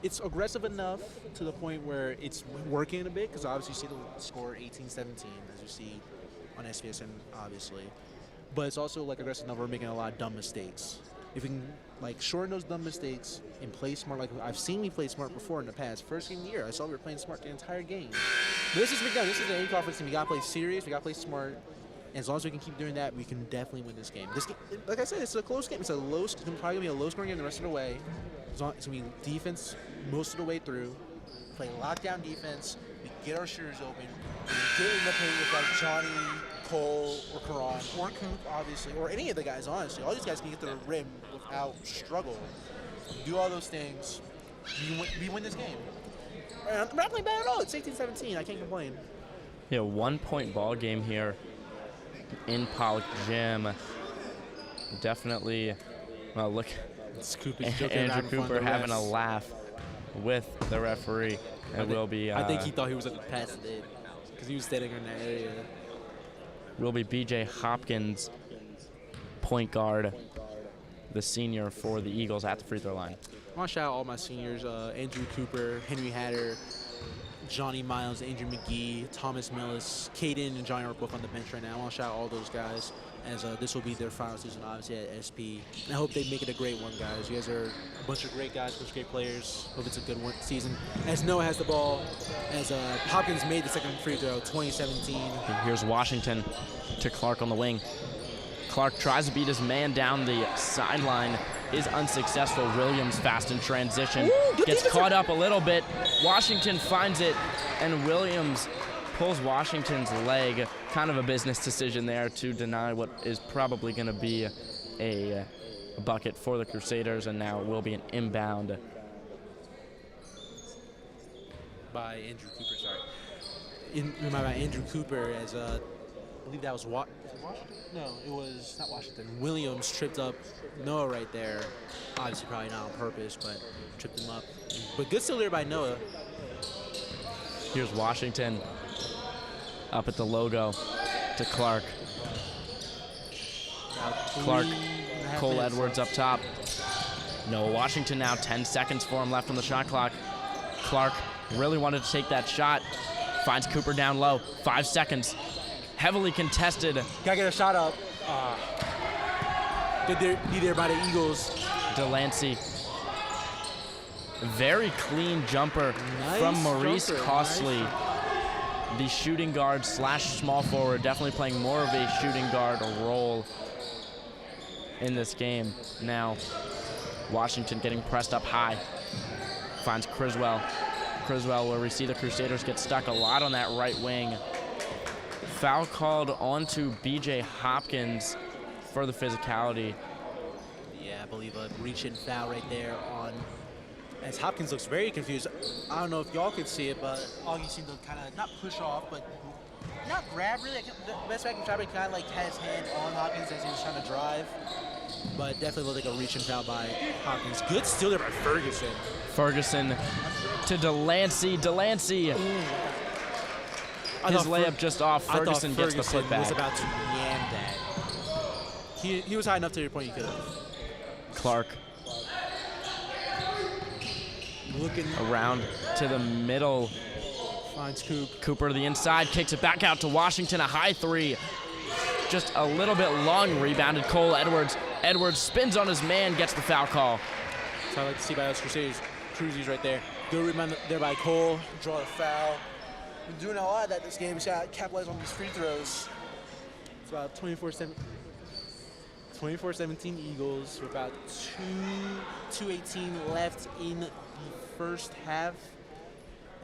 it's aggressive enough to the point where it's working a bit, because obviously you see the score 18-17, as you see on SVSN, obviously. But it's also like aggressive enough, we're making a lot of dumb mistakes. If we can like shorten those dumb mistakes and play smart, like I've seen me play smart before in the past. First game of the year, I saw we were playing smart the entire game. But this is McDonogh. This is an A-conference team. We gotta play serious. We gotta play smart. And as long as we can keep doing that, we can definitely win this game. This game, like I said, it's a close game. It's probably gonna be a low-scoring game the rest of the way. It's gonna be defense most of the way through. Play lockdown defense. We get our shooters open. We get in the paint with like Johnny, Cole, or Karan, or Coop, obviously, or any of the guys, honestly. All these guys can get to the rim without struggle. do all those things, we win this game. I'm not playing bad at all. It's 18-17. I can't complain. Yeah, 1 point ball game here in Pollock Gym. Definitely, well, look, Andrew Cooper having a laugh with the referee. It will be. I think he thought he was at the pass it because he was standing in that area. Will be B.J. Hopkins, point guard, the senior for the Eagles at the free throw line. I want to shout out all my seniors: Andrew Cooper, Henry Hatter, Johnny Miles, Andrew McGee, Thomas Millis, Caden, and Johnny are both on the bench right now. I want to shout out all those guys, as this will be their final season, obviously, at SP. And I hope they make it a great one, guys. You guys are a bunch of great guys, a bunch of great players. Hope it's a good season. As Noah has the ball, as Hopkins made the second free throw, 2017. Here's Washington to Clark on the wing. Clark tries to beat his man down the sideline, is unsuccessful. Williams fast in transition, gets caught up a little bit. Washington finds it, and Williams pulls Washington's leg. Kind of a business decision there to deny what is probably going to be a bucket for the Crusaders, and now it will be an inbound. By Andrew Cooper, sorry. By Andrew Cooper, as I believe that was Washington? No, it was not Washington. Williams tripped up Noah right there. Obviously, probably not on purpose, but tripped him up. But good steal there by Noah. Here's Washington up at the logo to Clark. Clark, Cole Edwards up top. Noah Washington now, 10 seconds for him left on the shot clock. Clark really wanted to take that shot. Finds Cooper down low, 5 seconds. Heavily contested. Gotta get a shot up. Good be there by the Eagles. Delancey. Very clean jumper from Maurice Costley. The shooting guard / small forward, definitely playing more of a shooting guard role in this game. Now, Washington getting pressed up high. Finds Criswell. Criswell, where we see the Crusaders get stuck a lot on that right wing. Foul called onto B.J. Hopkins for the physicality. Yeah, I believe a reach-in foul right there on, as Hopkins looks very confused. I don't know if y'all could see it, but Augie seemed to kind of not push off, but not grab really. The best way I can try to kind of like had his hand on Hopkins as he was trying to drive, but definitely looked like a reach-in foul by Hopkins. Good steal there by Ferguson. Ferguson to Delancey. Delancey. His layup just off. Ferguson gets the putback. Was about to yam that. He was high enough to your point he could have. Clark. Looking around to the middle. Finds Coop. Cooper to the inside, kicks it back out to Washington, a high three. Just a little bit long, rebounded Cole Edwards. Edwards spins on his man, gets the foul call. That's what I like to see by those Cruisies right there. Good rebound there by Cole, draw a foul. Been doing a lot of that this game. He's got to capitalize on these free throws. It's about 24-17 Eagles with about 2:18 left in the first half.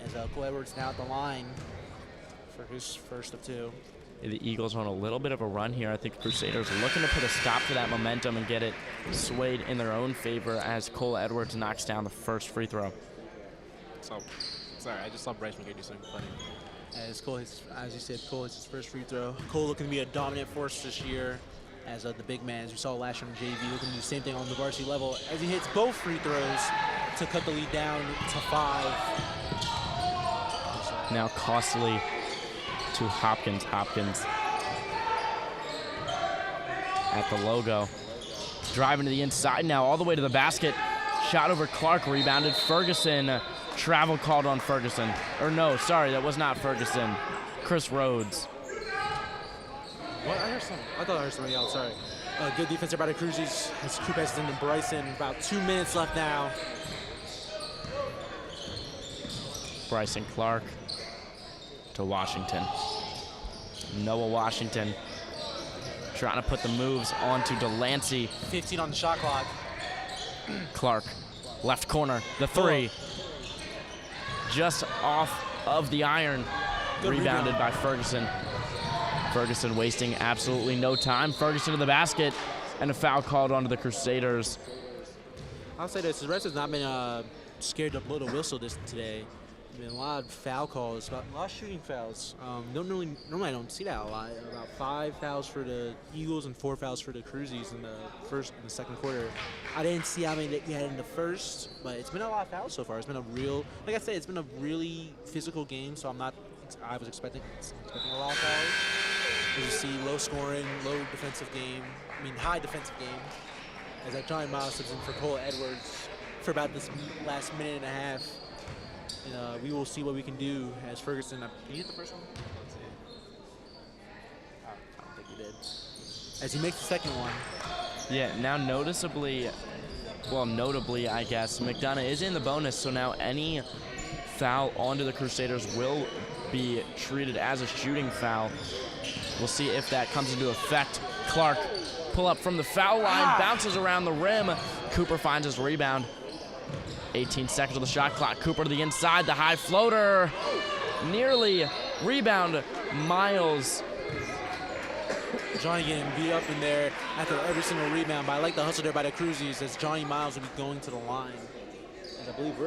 As Cole Edwards now at the line for his first of two. The Eagles are on a little bit of a run here. I think the Crusaders are looking to put a stop to that momentum and get it swayed in their own favor as Cole Edwards knocks down the first free throw. So, sorry, I just saw Bryce McGee do something funny. As Cole hits, as you said, Cole hits his first free throw. Cole looking to be a dominant force this year as the big man, as we saw last year on JV, looking to do the same thing on the varsity level as he hits both free throws to cut the lead down to 5. Now Costley to Hopkins. Hopkins at the logo. Driving to the inside now, all the way to the basket. Shot over Clark, rebounded. Ferguson. Travel called on Ferguson. Or no, sorry, that was not Ferguson. Chris Rhodes. What? I heard something. I thought I heard something else, sorry. Good defense there by the Cruisies. As Coop has into Bryson. About 2 minutes left now. Bryson Clark to Washington. Noah Washington trying to put the moves onto Delancey. 15 on the shot clock. Clark, left corner, the three. Just off of the iron. Rebounded by Ferguson. Ferguson wasting absolutely no time. Ferguson to the basket, and a foul called onto the Crusaders. I'll say this: the refs has not been scared to blow the whistle today. There's been a lot of foul calls, a lot of shooting fouls. Normally I don't see that a lot. About 5 fouls for the Eagles and 4 fouls for the Cruisies in the second quarter. I didn't see how many that we had in the first, but it's been a lot of fouls so far. It's been a real, like I said, it's been a really physical game. So I was expecting a lot of fouls. As you see, low scoring, low defensive game. I mean, high defensive game. As that Johnny Miles steps in for Cole Edwards for about this last minute and a half. And we will see what we can do as Ferguson. Can you hit the first one? Let's see. I don't think he did. As he makes the second one. Yeah, now notably, I guess, McDonogh is in the bonus, so now any foul onto the Crusaders will be treated as a shooting foul. We'll see if that comes into effect. Clark, pull up from the foul line, bounces around the rim. Cooper finds his rebound. 18 seconds on the shot clock. Cooper to the inside, the high floater. Nearly rebound, Miles. Johnny getting beat up in there after every single rebound, but I like the hustle there by the Cruisies as Johnny Miles will be going to the line. And I believe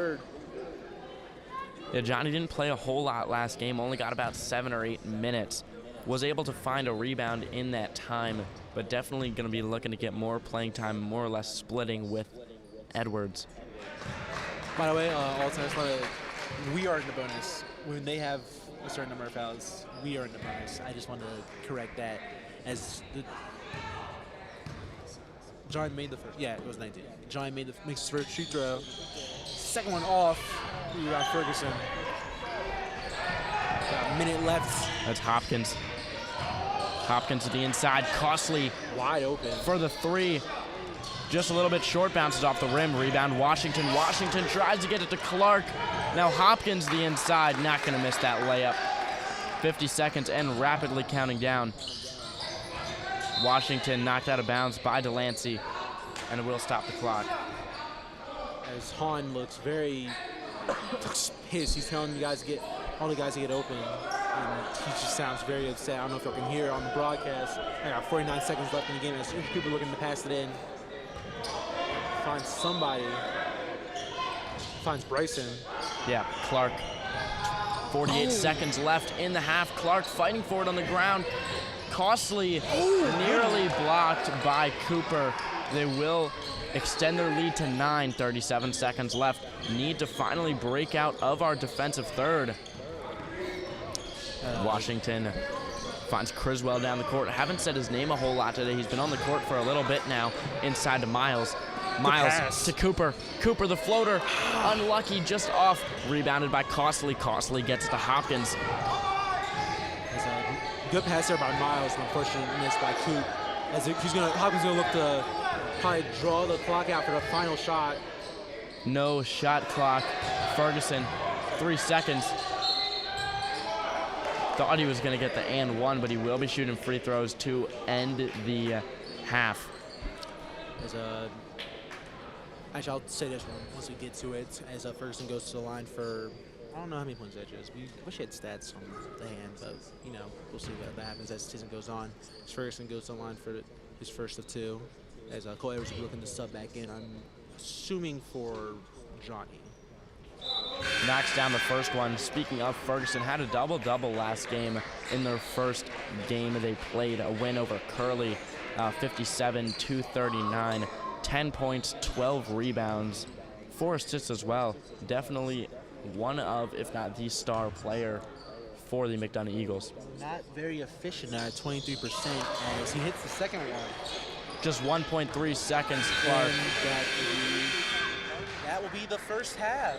Yeah, Johnny didn't play a whole lot last game, only got about 7 or 8 minutes. Was able to find a rebound in that time, but definitely going to be looking to get more playing time, more or less splitting with Edwards. By the way, we are in the bonus. When they have a certain number of fouls, we are in the bonus. I just wanted to correct that. As John made the first, yeah, it was 19. John makes his first free throw. Second one off. We got Ferguson. Got a minute left. That's Hopkins. Hopkins to the inside. Costly wide open for the 3. Just a little bit short, bounces off the rim. Rebound, Washington. Washington tries to get it to Clark. Now Hopkins the inside, not going to miss that layup. 50 seconds and rapidly counting down. Washington knocked out of bounds by Delancey, and it will stop the clock. As Hahn looks pissed. He's telling all the guys to get open, and he just sounds very upset. I don't know if y'all can hear it on the broadcast. I got 49 seconds left in the game as people looking to pass it in. Finds somebody. Finds Bryson. Yeah, Clark. 48 seconds left in the half. Clark fighting for it on the ground. Costly nearly blocked by Cooper. They will extend their lead to 9. 37 seconds left. Need to finally break out of our defensive third. Washington finds Criswell down the court. Haven't said his name a whole lot today. He's been on the court for a little bit now. Inside to Miles. Miles to Cooper. Cooper the floater. Unlucky, just off. Rebounded by Costly. Costly gets to Hopkins. There's a good pass there by Miles, and unfortunately missed by Coop. Hopkins gonna look to probably draw the clock out for the final shot. No shot clock. Ferguson, 3 seconds. Thought he was gonna get the and 1, but he will be shooting free throws to end the half. Actually, I'll say this one once we get to it. As Ferguson goes to the line for, I don't know how many points that is. We wish he had stats on the hand, but we'll see what happens as the season goes on. As Ferguson goes to the line for his first of 2, as Cole Edwards will be looking to sub back in. I'm assuming for Johnny. Knocks down the first one. Speaking of, Ferguson had a double-double last game in their first game they played. A win over Curly, 57-39. 10 points, 12 rebounds, 4 assists as well. Definitely one of, if not the star player for the McDonogh Eagles. Not very efficient at 23% as he hits the second one. Just 1.3 seconds, Clark. That will be the first half.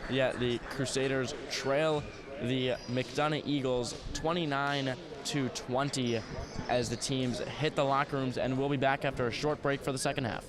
Yeah, the Crusaders trail the McDonogh Eagles 29-20 as the teams hit the locker rooms, and we'll be back after a short break for the second half.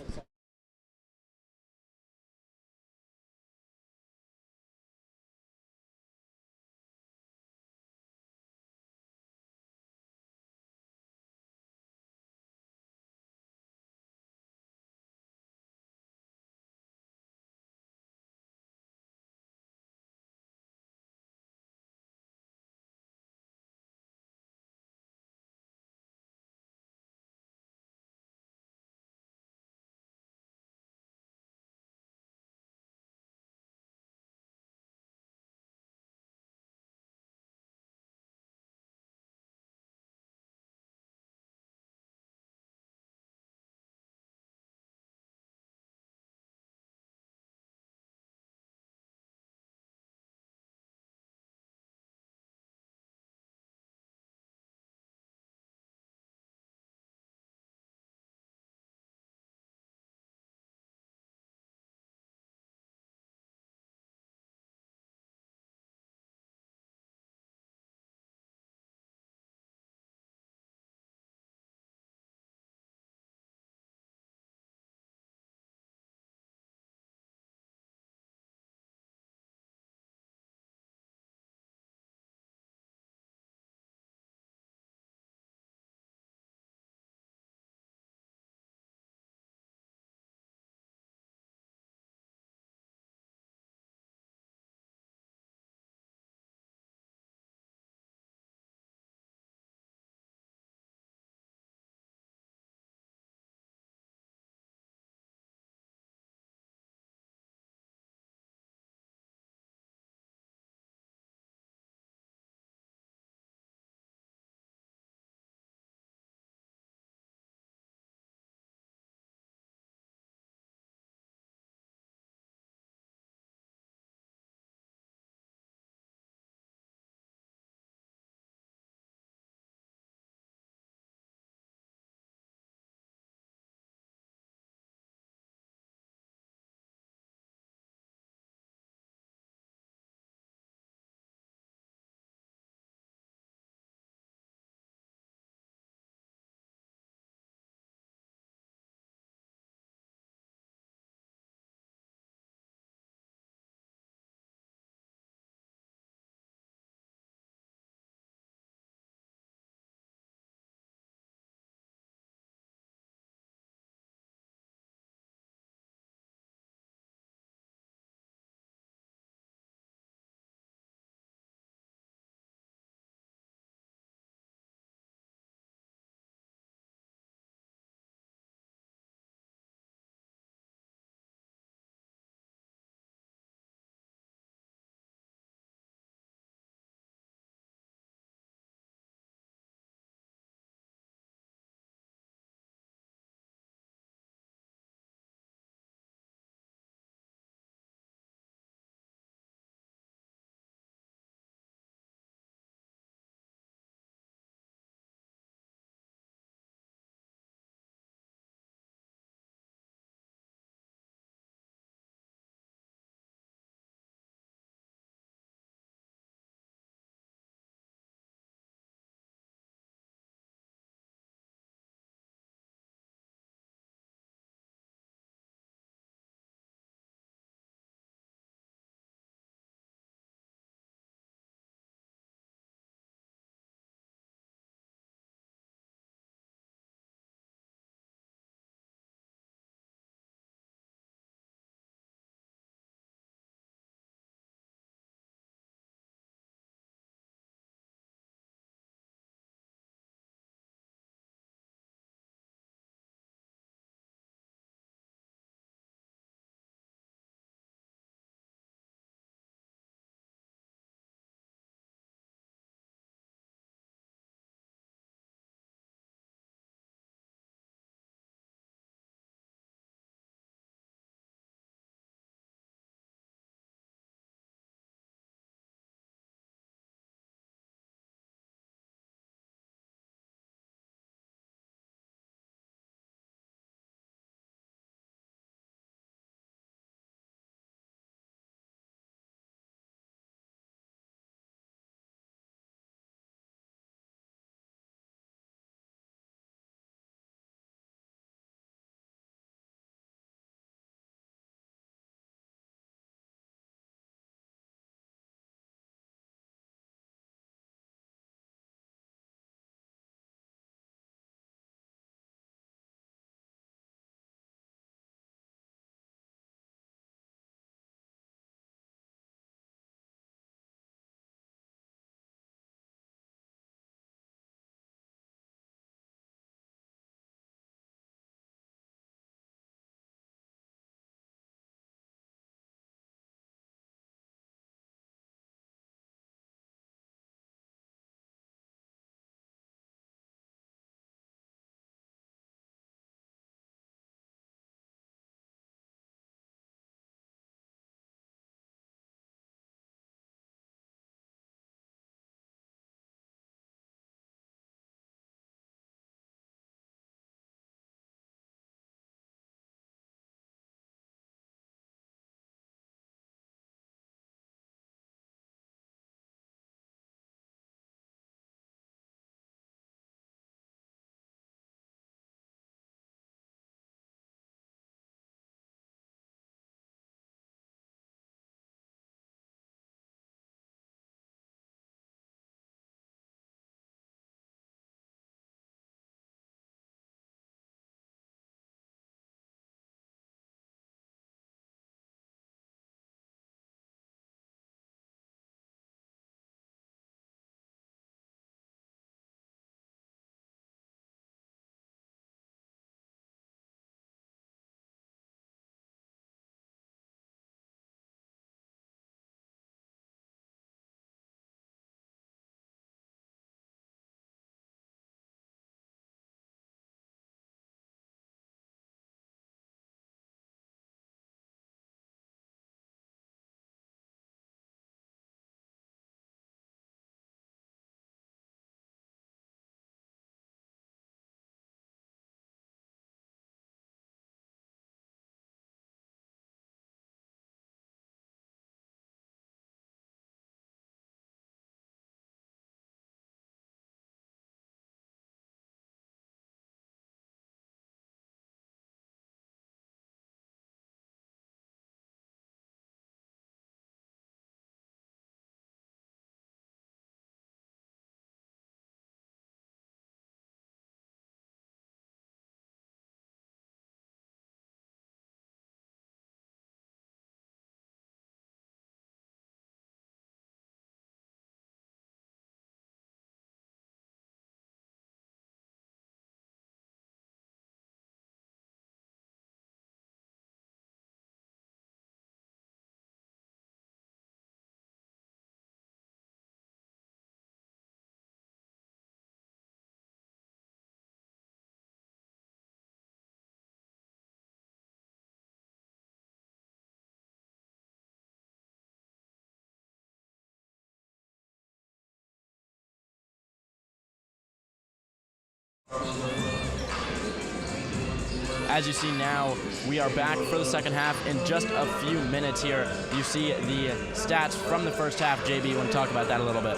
As you see now, we are back for the second half in just a few minutes here. You see the stats from the first half. JB, you want to talk about that a little bit?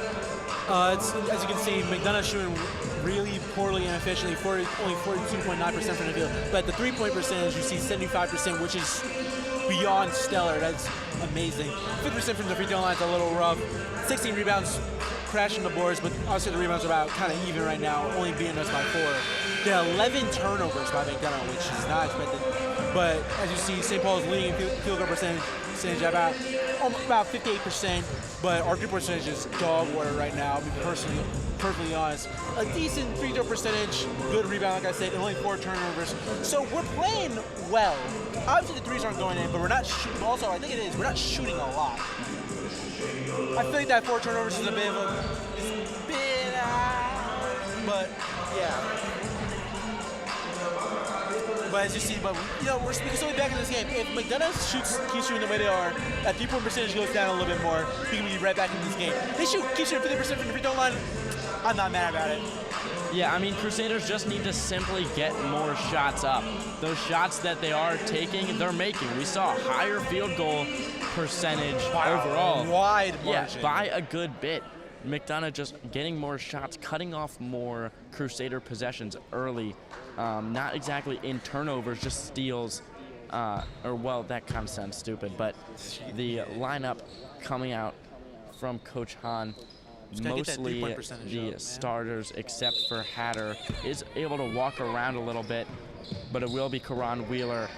As you can see, McDonogh shooting really poorly and efficiently, only 42.9% from the field. But the three-point percentage, you see 75%, which is beyond stellar. That's amazing. 50% from the free throw line is a little rough. 16 rebounds, crashing the boards, but obviously the rebounds are about kind of even right now, only beating us by 4. There are 11 turnovers by McDonogh, which is not expected. But as you see, St. Paul's leading field goal percentage at about 58%, but our three-point percentage is dog water right now. I'll be perfectly honest. A decent free throw percentage, good rebound, like I said, and only 4 turnovers. So we're playing well. Obviously the threes aren't going in, but we're not shooting. Also, I think it is, we're not shooting a lot. I feel like that 4 turnovers is a bit of a, but yeah. But as you see, we're slowly back in this game. If McDonogh keeps shooting the way they are, that three-point percentage goes down a little bit more, we can be right back in this game. They keep shooting 50% from the free throw line. I'm not mad about it. Yeah, I mean, Crusaders just need to simply get more shots up. Those shots that they are taking, they're making. We saw a higher field goal percentage overall. Wide margin. Yeah, by a good bit. McDonogh just getting more shots, cutting off more Crusader possessions early. Not exactly in turnovers, just steals. Well, that kind of sounds stupid, but the lineup coming out from Coach Hahn, mostly the starters except for Hatter, is able to walk around a little bit, but it will be Karan Wheeler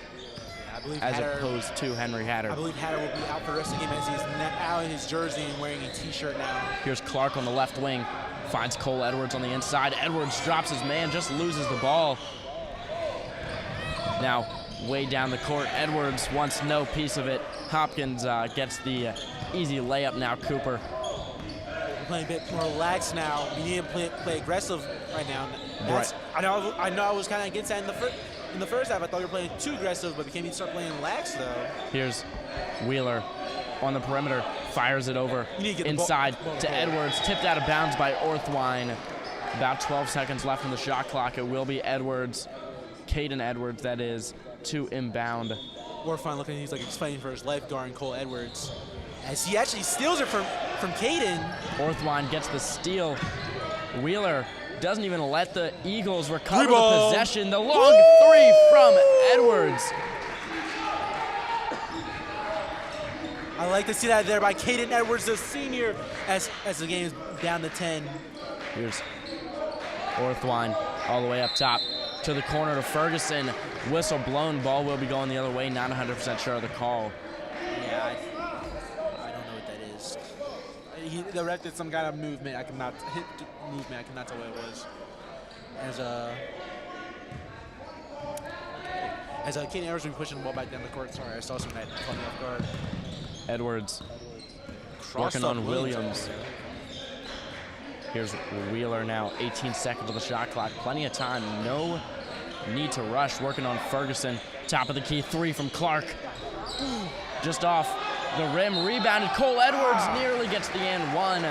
as opposed to Henry Hatter. I believe Hatter will be out for the rest of the game as he's out in his jersey and wearing a t-shirt now. Here's Clark on the left wing, finds Cole Edwards on the inside. Edwards drops his man, just loses the ball. Now, way down the court, Edwards wants no piece of it. Hopkins gets the easy layup now, Cooper. We're playing a bit more relaxed now. We need to play aggressive right now. Right. I know I was kind of against that in the first half. I thought we were playing too aggressive, but we can't even start playing lax, though. Here's Wheeler on the perimeter, fires it over inside to Edwards, tipped out of bounds by Orthwine. About 12 seconds left on the shot clock. It will be Edwards, Caden Edwards, that is, to inbound. Orthwine looking, he's like fighting for his life, guarding Cole Edwards. As he actually steals it from Caden. Orthwine gets the steal. Wheeler doesn't even let the Eagles recover the possession. The long three from Edwards. I like to see that there by Caden Edwards, the senior, as the game is down to 10. Here's Orthwine all the way up top to the corner to Ferguson. Whistle blown, ball will be going the other way. Not 100% sure of the call. Yeah, I don't know what that is. The ref did some kind of movement. I cannot tell what it was. As Caden Edwards will be pushing the ball back down the court. Sorry, I saw some of that caught me off guard. Edwards working on Williams. Here's Wheeler now, 18 seconds of the shot clock. Plenty of time, no need to rush. Working on Ferguson, top of the key, 3 from Clark. Just off the rim, rebounded. Cole Edwards nearly gets the and one,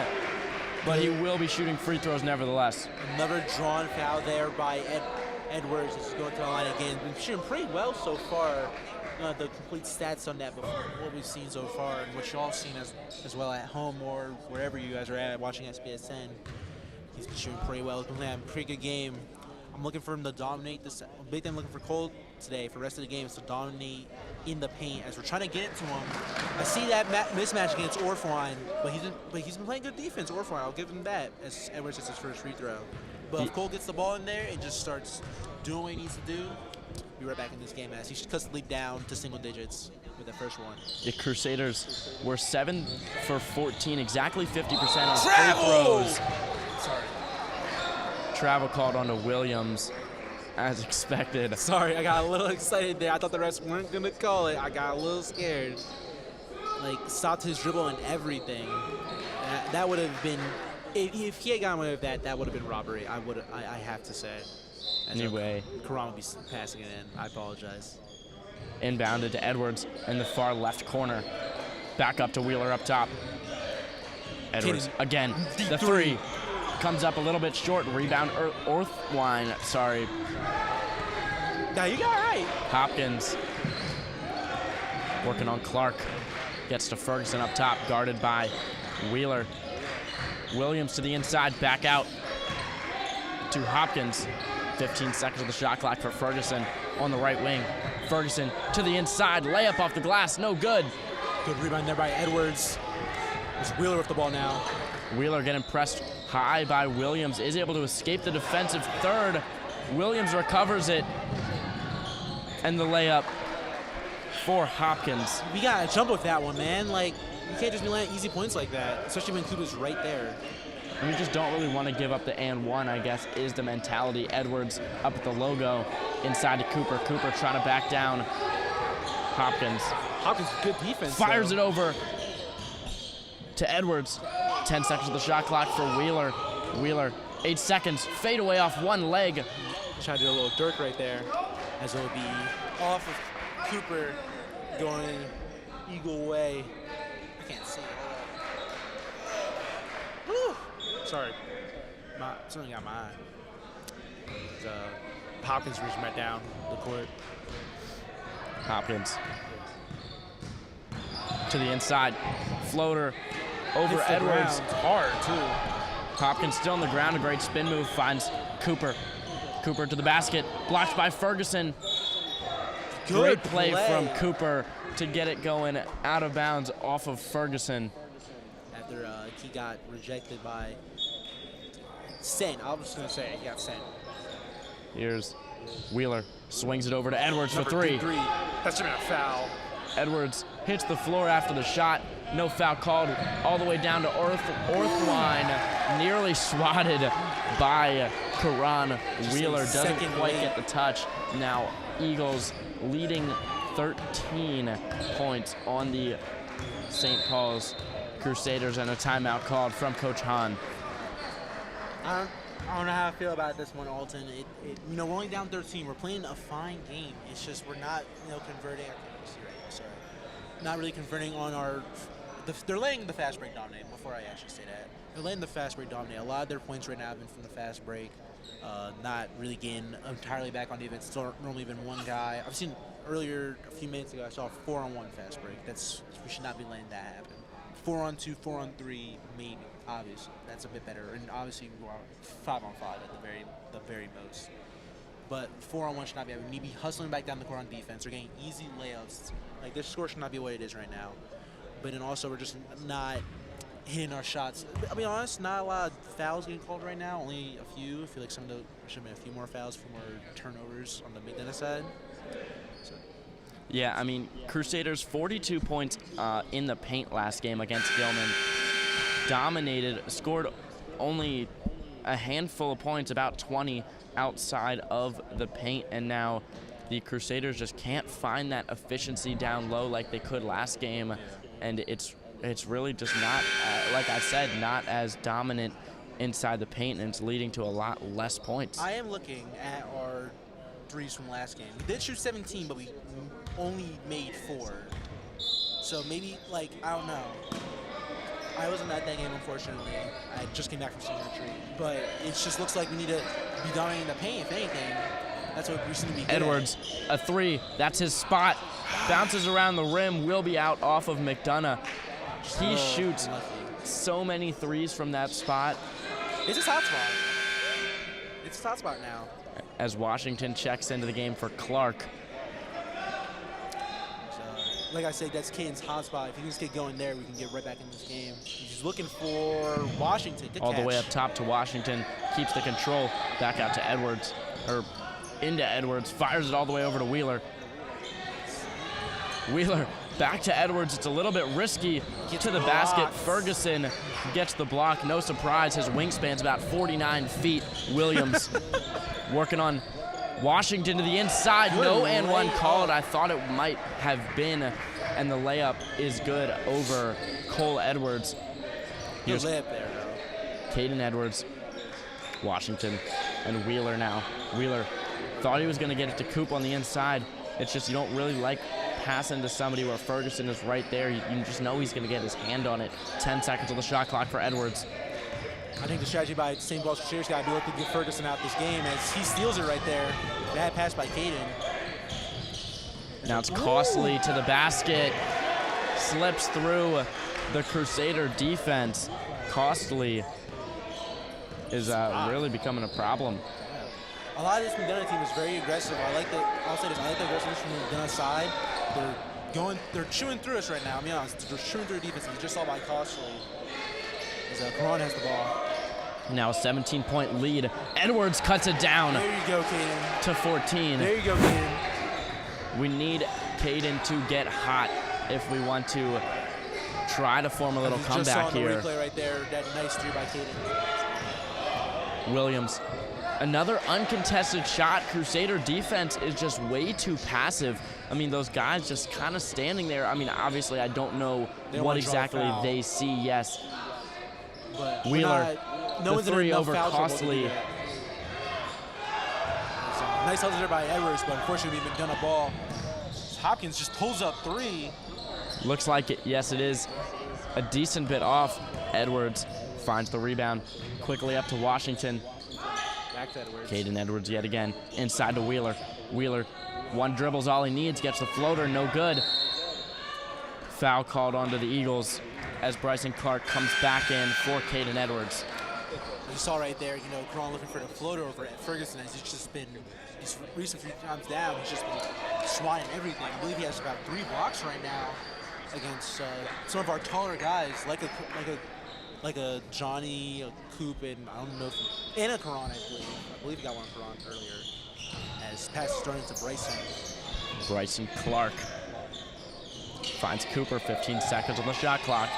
but he will be shooting free throws nevertheless. Another drawn foul there by Edwards. Just going to the line again. Been shooting pretty well so far. The complete stats on that, but what we've seen so far and what y'all seen as well at home or wherever you guys are at watching SPSN, he's been shooting pretty well. He's been playing a pretty good game. I'm looking for him to dominate this. Big thing I'm looking for Cole today for the rest of the game is to dominate in the paint as we're trying to get it to him. I see that mismatch against Orthwine, but he's been playing good defense. Orthwine, I'll give him that as Edwards hits his first free throw. But if Cole gets the ball in there and just starts doing what he needs to do, be right back in this game as he should cuts the lead down to single digits with that first one. The Crusaders were 7 for 14, exactly 50% on free throws. Sorry. Travel called onto Williams, as expected. Sorry, I got a little excited there. I thought the refs weren't gonna call it. I got a little scared. Like stopped his dribble and everything. That would have been, if he had gotten away with that, that would have been robbery. I have to say. Anyway, Karan will be passing it in. I apologize. Inbounded to Edwards in the far left corner. Back up to Wheeler up top. Edwards again, the 3. comes up a little bit short. Rebound, Orthwine, sorry. Now you got it right. Hopkins working on Clark. Gets to Ferguson up top, guarded by Wheeler. Williams to the inside, back out to Hopkins. 15 seconds of the shot clock for Ferguson on the right wing. Ferguson to the inside, layup off the glass, no good. Good rebound there by Edwards. It's Wheeler with the ball now. Wheeler getting pressed high by Williams, is able to escape the defensive third. Williams recovers it, and the layup for Hopkins. We gotta jump with that one, man. Like, you can't just be landing easy points like that, especially when Cooper's right there. We just don't really want to give up the and one, I guess, is the mentality. Edwards up at the logo, inside to Cooper. Cooper trying to back down Hopkins. Hopkins, good defense. Fires it over to Edwards. 10 seconds of the shot clock for Wheeler. Wheeler, 8 seconds, fade away off one leg. Try to do a little Dirk right there, as it will be off of Cooper going Eagle way. I can't see it. Woo! Sorry. Something got my eye. Hopkins reaching back down the court. Hopkins to the inside. Floater over Edwards. Hard, too. Hopkins still on the ground. A great spin move. Finds Cooper. Cooper to the basket. Blocked by Ferguson. Great play from Cooper to get it going out of bounds off of Ferguson. After he got rejected by Sen. I was just going to say he got sent. Here's Wheeler. Swings it over to Edwards for three. That should have been a foul. Edwards hits the floor after the shot. No foul called. All the way down to Orthwine. Nearly swatted by Karan. Wheeler doesn't quite get the touch. Now Eagles leading 13 points on the St. Paul's Crusaders, and a timeout called from Coach Hahn. I don't know how I feel about this one, Alton. We're only down 13. We're playing a fine game. It's just we're not, converting. Sorry, not really converting on our. They're letting the fast break dominate. Before I actually say that, they're letting the fast break dominate. A lot of their points right now have been from the fast break. Not really getting entirely back on defense. Still normally been one guy. I've seen earlier, a few minutes ago, I saw a 4-on-1 fast break. We should not be letting that happen. 4-on-2, 4-on-3, maybe. Obviously, that's a bit better, and obviously we go out 5-on-5 at the very most. But 4-on-1 should not be. We need to be hustling back down the court on defense. We're getting easy layups. Like, this score should not be what it is right now. But then also we're just not hitting our shots. I'll be honest, not a lot of fouls getting called right now. Only a few. I feel like there should have been a few more fouls, a few more turnovers on the McDonogh side. So. Yeah, I mean, Crusaders 42 points in the paint last game against Gilman. Dominated, scored only a handful of points, about 20 outside of the paint, and now the Crusaders just can't find that efficiency down low like they could last game, and it's really just not, like I said, not as dominant inside the paint, and it's leading to a lot less points. I am looking at our threes from last game. We did shoot 17, but we only made 4. So maybe, I don't know. I wasn't at that game, unfortunately. I just came back from senior retreat. But it just looks like we need to be dominating the paint, if anything. That's what we seem to be good Edwards, a 3. That's his spot. Bounces around the rim, will be out off of McDonogh. He shoots so many threes from that spot. It's his hot spot. It's his hot spot now. As Washington checks into the game for Clark. Like I said, that's Caden's hotspot. If he can just get going there, we can get right back in this game. He's looking for Washington to all catch. The way up top to Washington. Keeps the control. Back out to Edwards. Or into Edwards. Fires it all the way over to Wheeler. Wheeler back to Edwards. It's a little bit risky. To the basket. Ferguson gets the block. No surprise. His wingspan's about 49 feet. Williams working on Washington to the inside. No and one called. I thought it might have been, and the layup is good over Cole Edwards. Good layup there, though. Caden Edwards, Washington, and Wheeler now. Wheeler thought he was going to get it to Coop on the inside. It's just you don't really like passing to somebody where Ferguson is right there. You just know he's going to get his hand on it. 10 seconds on the shot clock for Edwards. I think the strategy by St. Paul's Crusaders got to be looking to get Ferguson out this game as he steals it right there. Bad pass by Caden. Now it's Costly to the basket. Slips through the Crusader defense. Costly is really becoming a problem. A lot of this McDonogh team is very aggressive. I'll say this, I like the aggressiveness from the McDonogh side. They're chewing through us right now. I mean, honest, they're chewing through defense. We just saw by Costly. As Karan has the ball. Now a 17-point lead. Edwards cuts it down. There you go, Caden. To 14. There you go, Caden. We need Caden to get hot if we want to try to form a little comeback here. Just saw the replay right there. That nice three by Caden. Williams. Another uncontested shot. Crusader defense is just way too passive. I mean, those guys just kind of standing there. I mean, obviously, I don't know what exactly they see. Yes. But Wheeler, the three over Costly. Nice hustle there by Edwards, but unfortunately, McDonogh ball. Hopkins just pulls up three. Looks like it. Yes, it is a decent bit off. Edwards finds the rebound quickly up to Washington. Back to Edwards. Caden Edwards yet again inside to Wheeler. Wheeler, one dribble's all he needs, gets the floater, no good. Foul called onto the Eagles as Bryson Clark comes back in for Caden Edwards. You saw right there, you know, Karan looking for the floater over at Ferguson as he's just been, these recent few times down, he's just been swatting everything. I believe he has about 3 blocks right now against some of our taller guys, like a Johnny, a Coop, and I don't know if, and a Karan, I believe he got one Karan earlier. As pass is starting to Bryson. Bryson Clark finds Cooper, 15 seconds on the shot clock.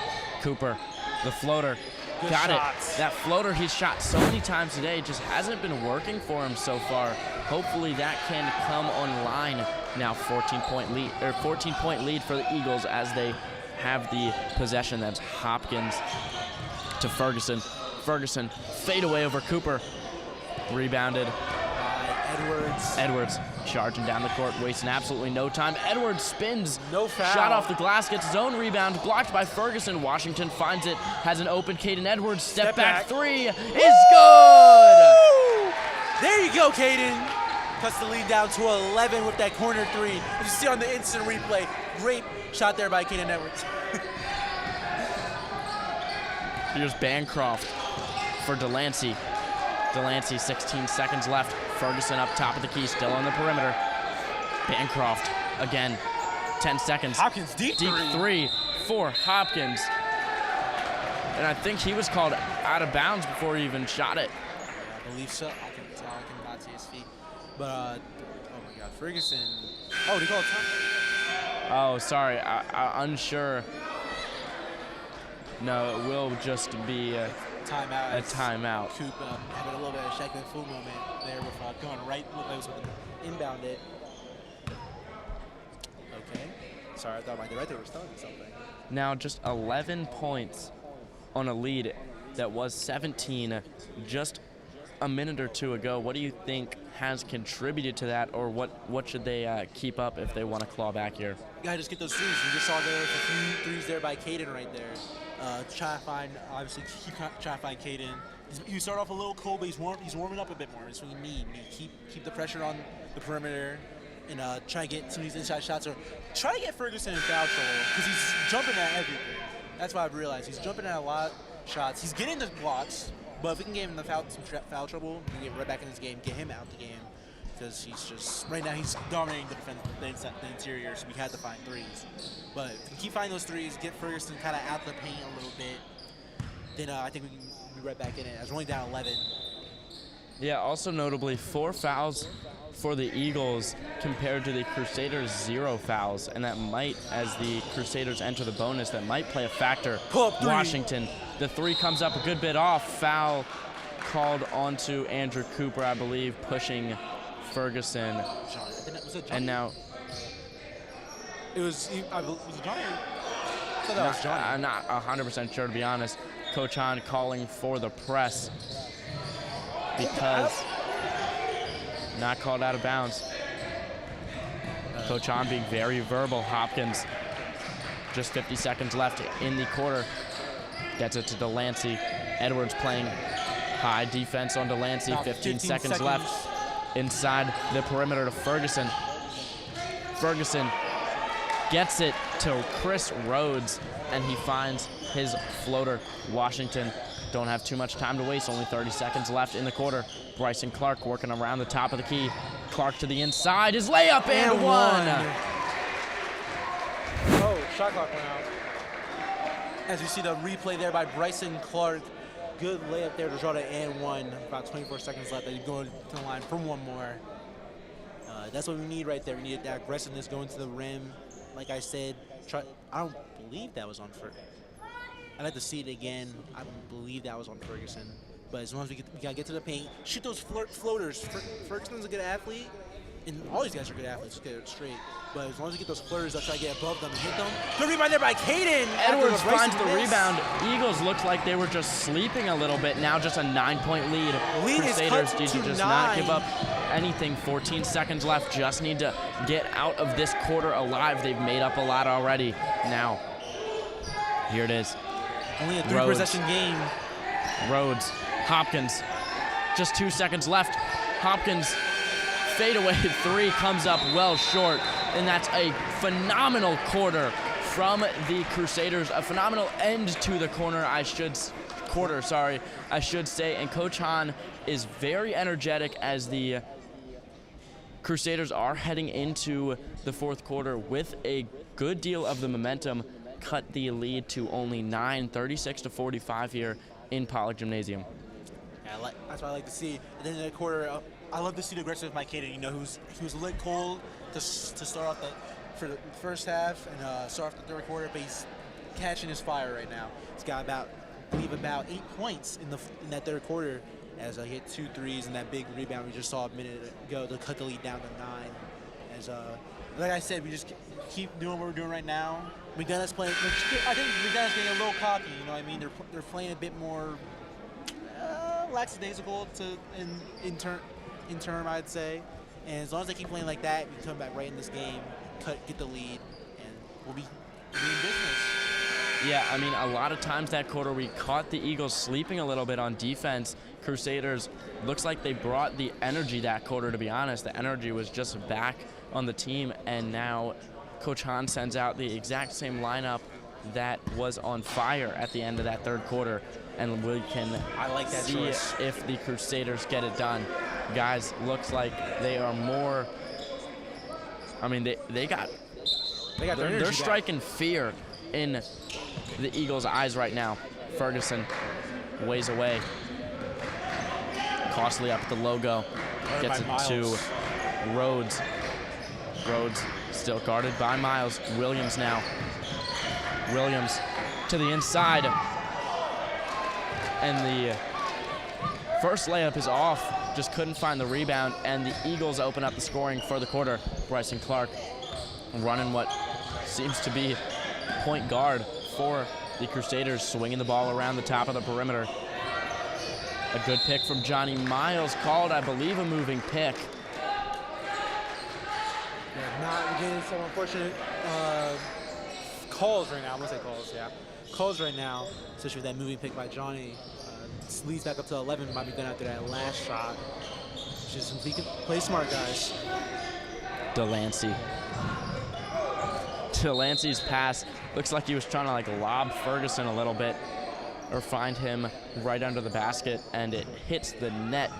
Cooper, the floater. Good Got shots. it. That floater he's shot so many times today just hasn't been working for him so far. Hopefully that can come online. Now 14-point lead for the Eagles as they have the possession. That's Hopkins to Ferguson. Ferguson fade away over Cooper. Rebounded. Edwards. Edwards charging down the court, wasting absolutely no time. Edwards spins. No foul. Shot off the glass, gets his own rebound, blocked by Ferguson. Washington finds it, has an open Caden Edwards. Step back three is good! There you go, Caden. Cuts the lead down to 11 with that corner three. You see on the instant replay, great shot there by Caden Edwards. Here's Bancroft for Delancey. Delancey, 16 seconds left. Ferguson up top of the key, still on the perimeter. Bancroft, again, 10 seconds. Hopkins, deep three for Hopkins. And I think he was called out of bounds before he even shot it. I believe so. I cannot see his feet. But, oh my God, Ferguson. Oh, did he call a time? Oh, sorry, I'm unsure. No, it will just be a timeout. Coop having a little bit of Shaq and Fu moment there with going right with those with the inbound it. Okay. Sorry, I thought my director was telling me something. Now just 11 points on a lead that was 17 just a minute or two ago. What do you think has contributed to that, or what should they keep up if they want to claw back here? You gotta just get those threes. You just saw there a few threes there by Caden right there. Try to find, obviously, try to find Caden. You start off a little cold, but he's warming up a bit more. That's what you need. You keep the pressure on the perimeter and try to get some of these inside shots, or try to get Ferguson in foul trouble because he's jumping at everything. That's what I've realized. He's jumping at a lot of shots. He's getting the blocks, but if we can get him in the foul trouble, we can get right back in this game, get him out the game. Because he's just, right now he's dominating the interior, so we had to find threes. But if we keep finding those threes, get Ferguson kind of out the paint a little bit, then I think we can be right back in it. I was only down 11. Yeah, also notably, 4 fouls for the Eagles compared to the Crusaders' 0 fouls. And that might, as the Crusaders enter the bonus, that might play a factor. Washington, the three comes up a good bit off. Foul called onto Andrew Cooper, I believe, pushing Ferguson. And now was it Johnny? I thought that was Johnny. I'm not 100% sure, to be honest. Coach Hahn calling for the press because not called out of bounds. Coach Hahn being very verbal. Hopkins, just 50 seconds left in the quarter, gets it to Delancey. Edwards playing high defense on Delancey. 15 seconds left. Inside the perimeter to Ferguson. Ferguson gets it to Chris Rhodes, and he finds his floater. Washington don't have too much time to waste. Only 30 seconds left in the quarter. Bryson Clark working around the top of the key. Clark to the inside. His layup and one. Oh, shot clock went out. As you see the replay there by Bryson Clark. Good layup there to draw to and one. About 24 seconds left. They go to the line for one more. That's what we need right there. We need that aggressiveness going to the rim. Like I said, I don't believe that was on Ferguson. I'd like to see it again. I don't believe that was on Ferguson. But as long as we gotta get to the paint, shoot those floaters. Ferguson's a good athlete, and all these guys are good athletes. Just get it straight. But as long as we get those floaters, I'll try to get above them and hit them. Good rebound there by Caden. Edwards finds the rebound. Eagles looked like they were just sleeping a little bit. Now just a 9-point lead. Crusaders need to just not give up anything. 14 seconds left. Just need to get out of this quarter alive. They've made up a lot already. Now, here it is. Only a 3-possession game. Rhodes, Hopkins, just 2 seconds left. Hopkins, fadeaway three comes up well short, and that's a phenomenal quarter from the Crusaders. A phenomenal end to the quarter, I should say. And Coach Hahn is very energetic as the Crusaders are heading into the fourth quarter with a good deal of the momentum. Cut the lead to only 9, 36-45 here in Pollock Gymnasium. Yeah, that's what I like to see. And then in the quarter, I love to see the aggressive Mike Caden. You know, he was lit cold to start off for the first half and start off the third quarter, but he's catching his fire right now. He's got about 8 points in that third quarter as he hit 2 threes and that big rebound we just saw a minute ago to cut the lead down to 9. As like I said, we just keep doing what we're doing right now. McDonough's playing. I think McDonough's getting a little cocky. You know what I mean? They're playing a bit more lackadaisical in term, I'd say. And as long as they keep playing like that, we can come back right in this game, get the lead, and we'll be in business. Yeah, I mean, a lot of times that quarter we caught the Eagles sleeping a little bit on defense. Crusaders, looks like they brought the energy that quarter, to be honest. The energy was just back on the team, and now Coach Hahn sends out the exact same lineup that was on fire at the end of that third quarter, and we can see if the Crusaders get it done. Guys, looks like they are more, I mean, they're striking fear in the Eagles' eyes right now. Ferguson ways away. Costly up at the logo. Gets it to Rhodes. Rhodes still guarded by Miles. Williams now. Williams to the inside. And the first layup is off. Just couldn't find the rebound. And the Eagles open up the scoring for the quarter. Bryson Clark running what seems to be point guard for the Crusaders, swinging the ball around the top of the perimeter. A good pick from Johnny Miles, called, I believe, a moving pick. Not getting some unfortunate calls right now. I'm gonna say calls, yeah. Calls right now, especially with that moving pick by Johnny. Leads back up to 11 by McDonogh after that last shot. Just play smart, guys. Delancey. Delancey's pass looks like he was trying to like lob Ferguson a little bit or find him right under the basket, and it hits the net.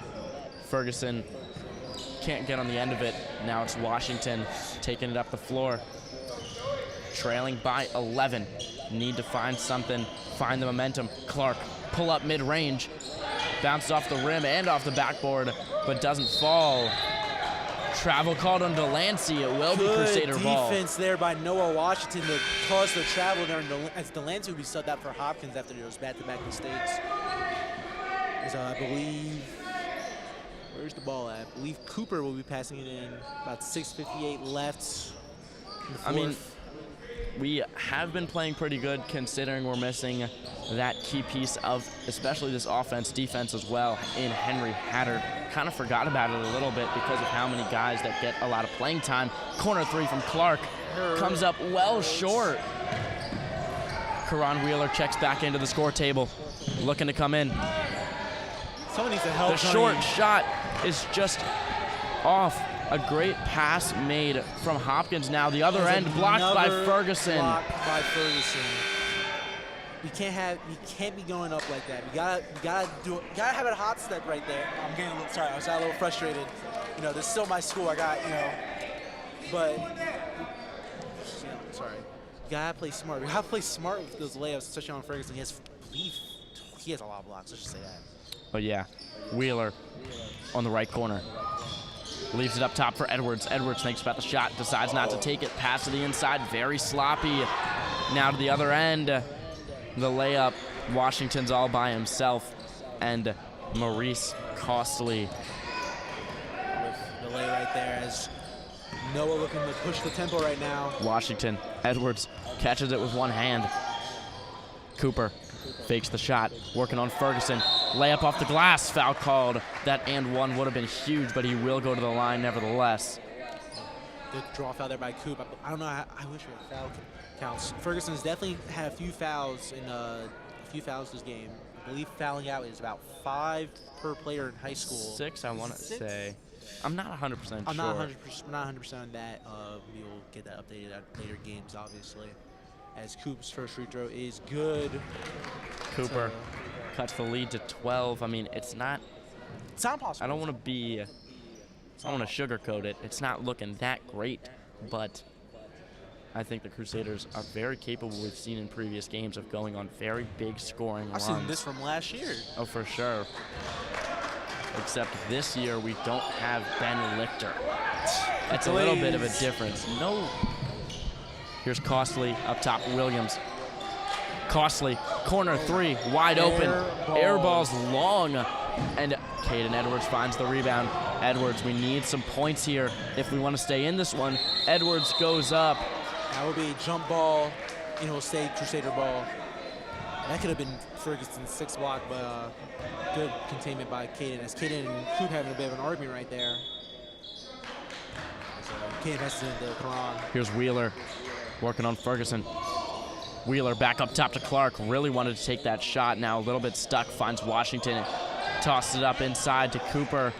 Ferguson can't get on the end of it. Now it's Washington taking it up the floor. Trailing by 11. Need to find something, find the momentum. Clark, pull up mid-range. Bounces off the rim and off the backboard, but doesn't fall. Travel called on Delancey. It will be Crusader ball. Good defense there by Noah Washington to cause the travel there, as Delancey will be subbed out for Hopkins after those back-to-back mistakes. As I believe, where's the ball at? I believe Cooper will be passing it in. About 6:58 left in the fourth. I mean, we have been playing pretty good considering we're missing that key piece of especially this offense, defense as well in Henry Hatter. Kind of forgot about it a little bit because of how many guys that get a lot of playing time. Corner three from Clark comes up well short. Karan Wheeler checks back into the score table. looking to come in. Someone needs to help. The short shot is just off. A great pass made from Hopkins. Now the other end blocked by Ferguson. Blocked by Ferguson. You can't be going up like that. You gotta have a hot step right there. I'm getting a little sorry. I was a little frustrated. You know, this is still my school. I got but sorry. You gotta play smart. You gotta play smart with those layups, especially on Ferguson. He has a lot of blocks. Let's just say that. But yeah, Wheeler on the right corner. Leaves it up top for Edwards. Edwards thinks about the shot, decides not to take it. Pass to the inside, very sloppy. Now to the other end. The layup, Washington's all by himself. And Maurice Costly. With the lay right there as Noah looking to push the tempo right now. Washington, Edwards catches it with one hand. Cooper fakes the shot, working on Ferguson. Layup off the glass, foul called. That and one would have been huge, but he will go to the line nevertheless. Good draw foul there by Coop. I don't know. I wish we had foul counts. Ferguson's definitely had a few fouls this game. I believe fouling out is about 5 per player in high school. 6, I want to say. I'm not 100% sure. I'm not 100% on that. We will get that updated at later games, obviously. As Coop's first free throw is good. Cooper cuts the lead to 12. I mean, it's not possible. I don't want to sugarcoat it. It's not looking that great, but I think the Crusaders are very capable. We've seen in previous games of going on very big scoring runs. I've seen this from last year. Oh, for sure. Except this year we don't have Ben Lichter. That's a little bit of a difference. No. Here's Costly up top, Williams. Costly, corner 3, wide open. Air ball's long, and Caden Edwards finds the rebound. Edwards, we need some points here if we want to stay in this one. Edwards goes up. That would be jump ball, stay Crusader ball. That could have been Ferguson's 6th block, but good containment by Caden. As Caden and Coop having a bit of an argument right there. Caden has to the Quran. Here's Wheeler working on Ferguson. Wheeler back up top to Clark. Really wanted to take that shot. Now a little bit stuck. Finds Washington. Tosses it up inside to Cooper.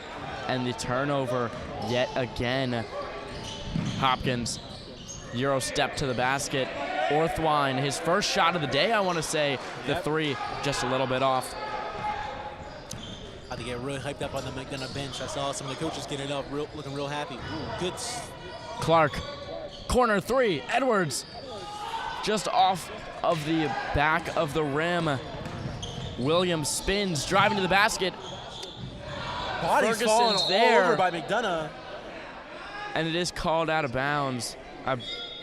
And the turnover yet again. Hopkins. Euro step to the basket. Orthwine, his first shot of the day, I want to say. The 3 just a little bit off. I think get really hyped up on the McDonogh bench. I saw some of the coaches getting up, looking real happy. Ooh, good. Clark. Corner 3, Edwards, just off of the back of the rim. Williams spins, driving to the basket. Body's falling all over by McDonogh. And it is called out of bounds, I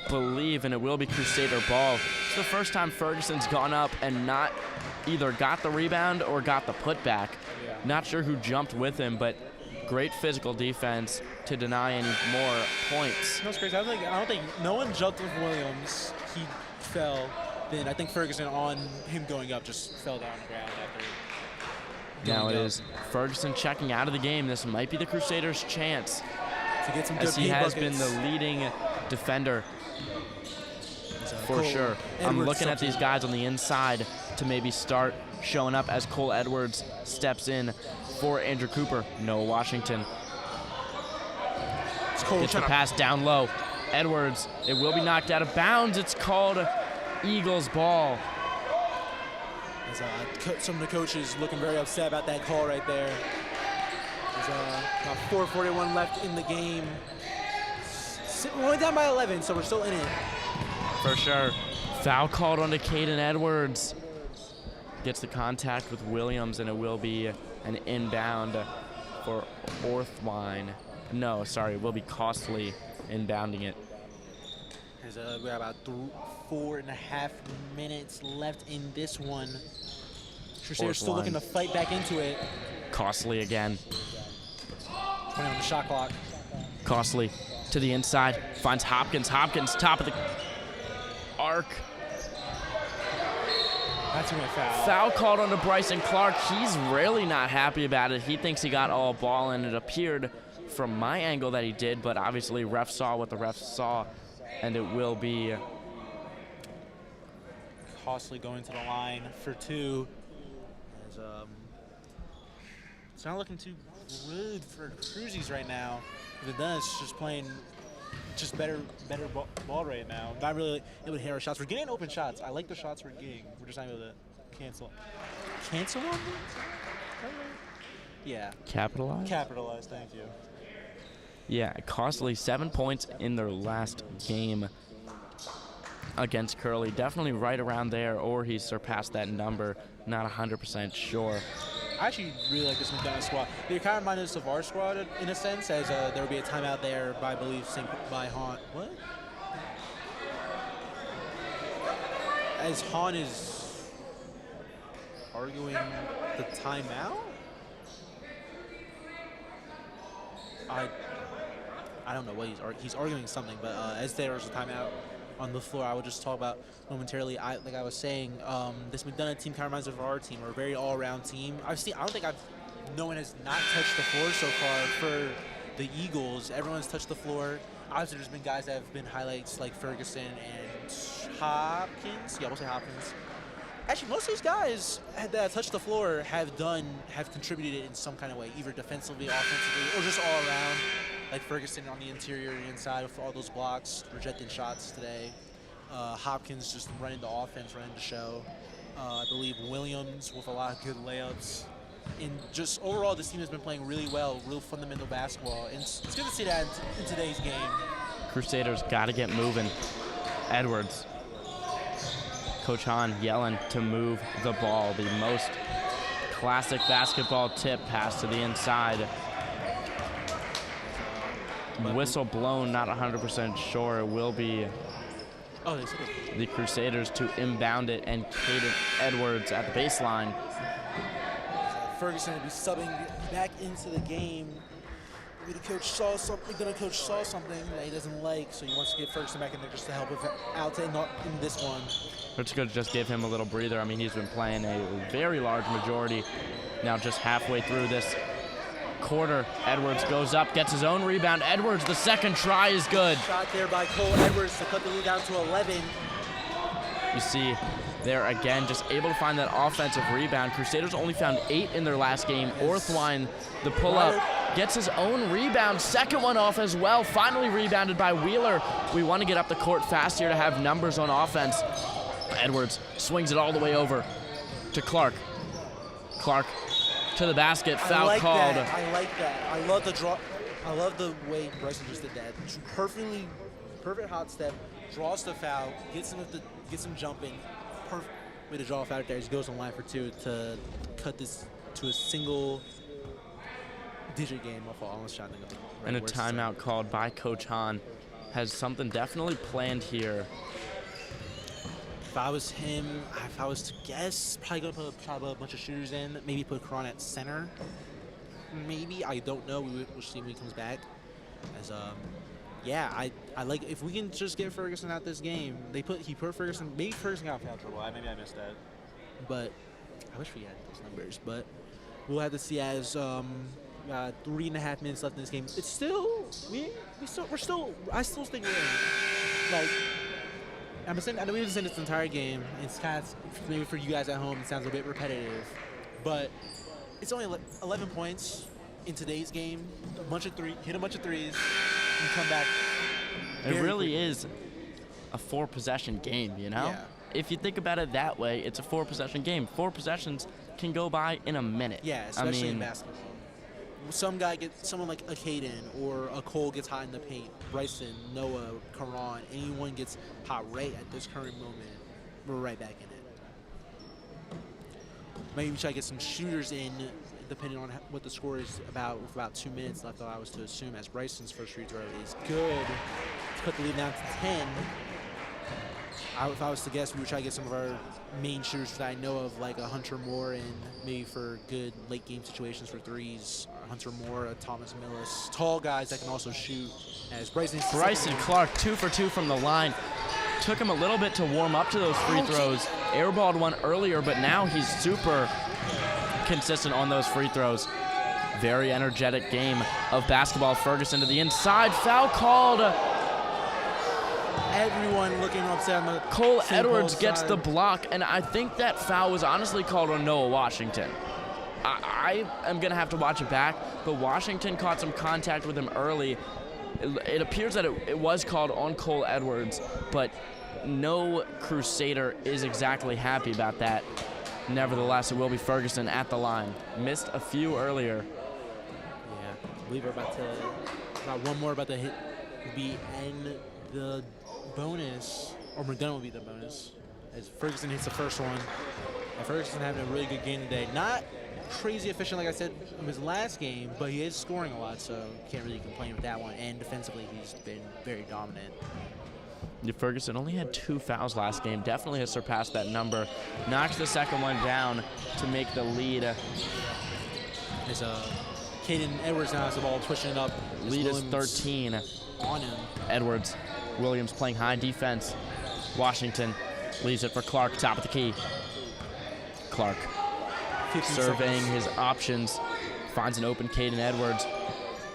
believe, and it will be Crusader ball. It's the first time Ferguson's gone up and not either got the rebound or got the putback. Yeah. Not sure who jumped with him, but great physical defense to deny any more points. That's crazy. I don't think no one jumped with Williams. He fell. Then I think Ferguson on him going up just fell down on the ground after. Now it is Ferguson checking out of the game. This might be the Crusaders' chance to get some good as he has been the leading defender for sure. I'm looking at these guys on the inside to maybe start showing up as Cole Edwards steps in for Andrew Cooper. No Washington. Gets the pass down low. Edwards, it will be knocked out of bounds. It's called Eagles ball. Some of the coaches looking very upset about that call right there. There's about 4:41 left in the game. We're only down by 11, so we're still in it. For sure. Foul called onto Caden Edwards. Gets the contact with Williams, and it will be an inbound for Orthwine. No, sorry, it will be Costly inbounding it. We have about 4.5 minutes left in this one. Crusaders still looking to fight back into it. Costly again. 20 on the shot clock. Costly to the inside, finds Hopkins. Hopkins, top of the arc. That's a foul. Foul called onto Bryson Clark. He's really not happy about it. He thinks he got all ball, and it appeared from my angle that he did, but obviously ref saw what the ref saw, and it will be Costly going to the line for 2. as it's not looking too good for Cruzies right now. The Donuts just playing just better ball right now. Not really able to hit our shots. We're getting open shots. I like the shots we're getting. We're just not able to cancel on them? Yeah. Capitalize, thank you. Yeah, costly 7 points in their last game against Curly. Definitely right around there, or he surpassed that number. Not 100% sure. I actually really like this McDonogh squad. They kind of remind us of our squad in a sense, as there will be a timeout there by, I believe, by Han. What? As Han is arguing the timeout? I don't know what he's arguing something, but as there's a timeout on the floor, I will just talk about momentarily. Like I was saying, this McDonogh team kind of reminds us of our team. We're a very all-around team. No one has not touched the floor so far for the Eagles. Everyone's touched the floor. Obviously, there's been guys that have been highlights like Ferguson and Hopkins. Yeah, we'll say Hopkins. Actually, most of these guys that have touched the floor have contributed in some kind of way, either defensively, offensively, or just all around. Like Ferguson on the interior and inside of all those blocks, rejecting shots today. Hopkins just running the offense, running the show. I believe Williams with a lot of good layups. And just overall, this team has been playing really well, real fundamental basketball. And it's good to see that in today's game. Crusaders got to get moving. Edwards. Coach Hahn yelling to move the ball. The most classic basketball tip pass to the inside. Whistle blown, not 100% sure. It will be the Crusaders to inbound it, and Caden Edwards at the baseline. Ferguson will be subbing back into the game. Maybe the coach saw something that he doesn't like, so he wants to get Ferguson back in there just to help out in this one. It's good to just give him a little breather. I mean, he's been playing a very large majority. Now just halfway through this quarter, Edwards goes up, gets his own rebound. Edwards, the second try is good. Shot there by Cole Edwards to cut the lead down to 11. You see there again, just able to find that offensive rebound. Crusaders only found 8 in their last game. Orthwine, the pull-up, gets his own rebound. Second one off as well. Finally rebounded by Wheeler. We want to get up the court fast here to have numbers on offense. Edwards swings it all the way over to Clark. Clark to the basket, foul called. I like that. I love the draw. I love the way Bryson just did that. Perfect hot step, draws the foul, gets him jumping. Perfect way to draw a foul there. He goes on line for 2 to cut this to a single digit game off of almost shot. And a timeout called by Coach Hahn. Has something definitely planned here. If I was him, if I was to guess, probably going to try to put a bunch of shooters in, maybe put Karan at center. Maybe, I don't know. We'll see when he comes back. As yeah, I like if we can just get Ferguson out this game. He put Ferguson. Maybe Ferguson got foul trouble. Maybe I missed that. But I wish we had those numbers. But we'll have to see as 3.5 minutes left in this game. It's still I still think we're in. Like, I know we've been saying this entire game. It's kind of, maybe for you guys at home, it sounds a bit repetitive, but it's only 11 points in today's game. Hit a bunch of threes, and come back. It really is a 4-possession game, you know? Yeah. If you think about it that way, it's a 4-possession game. 4 possessions can go by in a minute. Yeah, especially in basketball. Someone like a Caden or a Cole gets hot in the paint. Bryson, Noah, Karan, anyone gets hot right at this current moment, we're right back in it. Maybe we try to get some shooters in, depending on what the score is about. With about 2 minutes left, I was to assume, as Bryson's first free throw is good to cut the lead down to 10. If I was to guess, we would try to get some of our main shooters that I know of, like a Hunter Moore, and maybe for good late game situations for threes, Hunter Moore, Thomas Millis, tall guys that can also shoot. As Bryson Clark, 2 for 2 from the line. Took him a little bit to warm up to those free throws. Airballed one earlier, but now he's super consistent on those free throws. Very energetic game of basketball. Ferguson to the inside, foul called. Everyone looking upset on the Cole Edwards gets the block, and I think that foul was honestly called on Noah Washington. I am going to have to watch it back, but Washington caught some contact with him early. It appears that it was called on Cole Edwards, but no Crusader is exactly happy about that. Nevertheless, it will be Ferguson at the line. Missed a few earlier. Yeah, I believe we're about one more about to hit, end the bonus, or McDonogh will be the bonus, as Ferguson hits the first one. And Ferguson having a really good game today. Not crazy efficient, like I said, in his last game, but he is scoring a lot, so can't really complain with that one. And defensively, he's been very dominant. Ferguson only had 2 fouls last game. Definitely has surpassed that number. Knocks the second one down to make the lead. As Caden Edwards now has the ball, pushing it up. Lead is 13. On him. Edwards. Williams playing high defense. Washington leaves it for Clark, top of the key. Clark surveying his options. Finds an open Caden Edwards.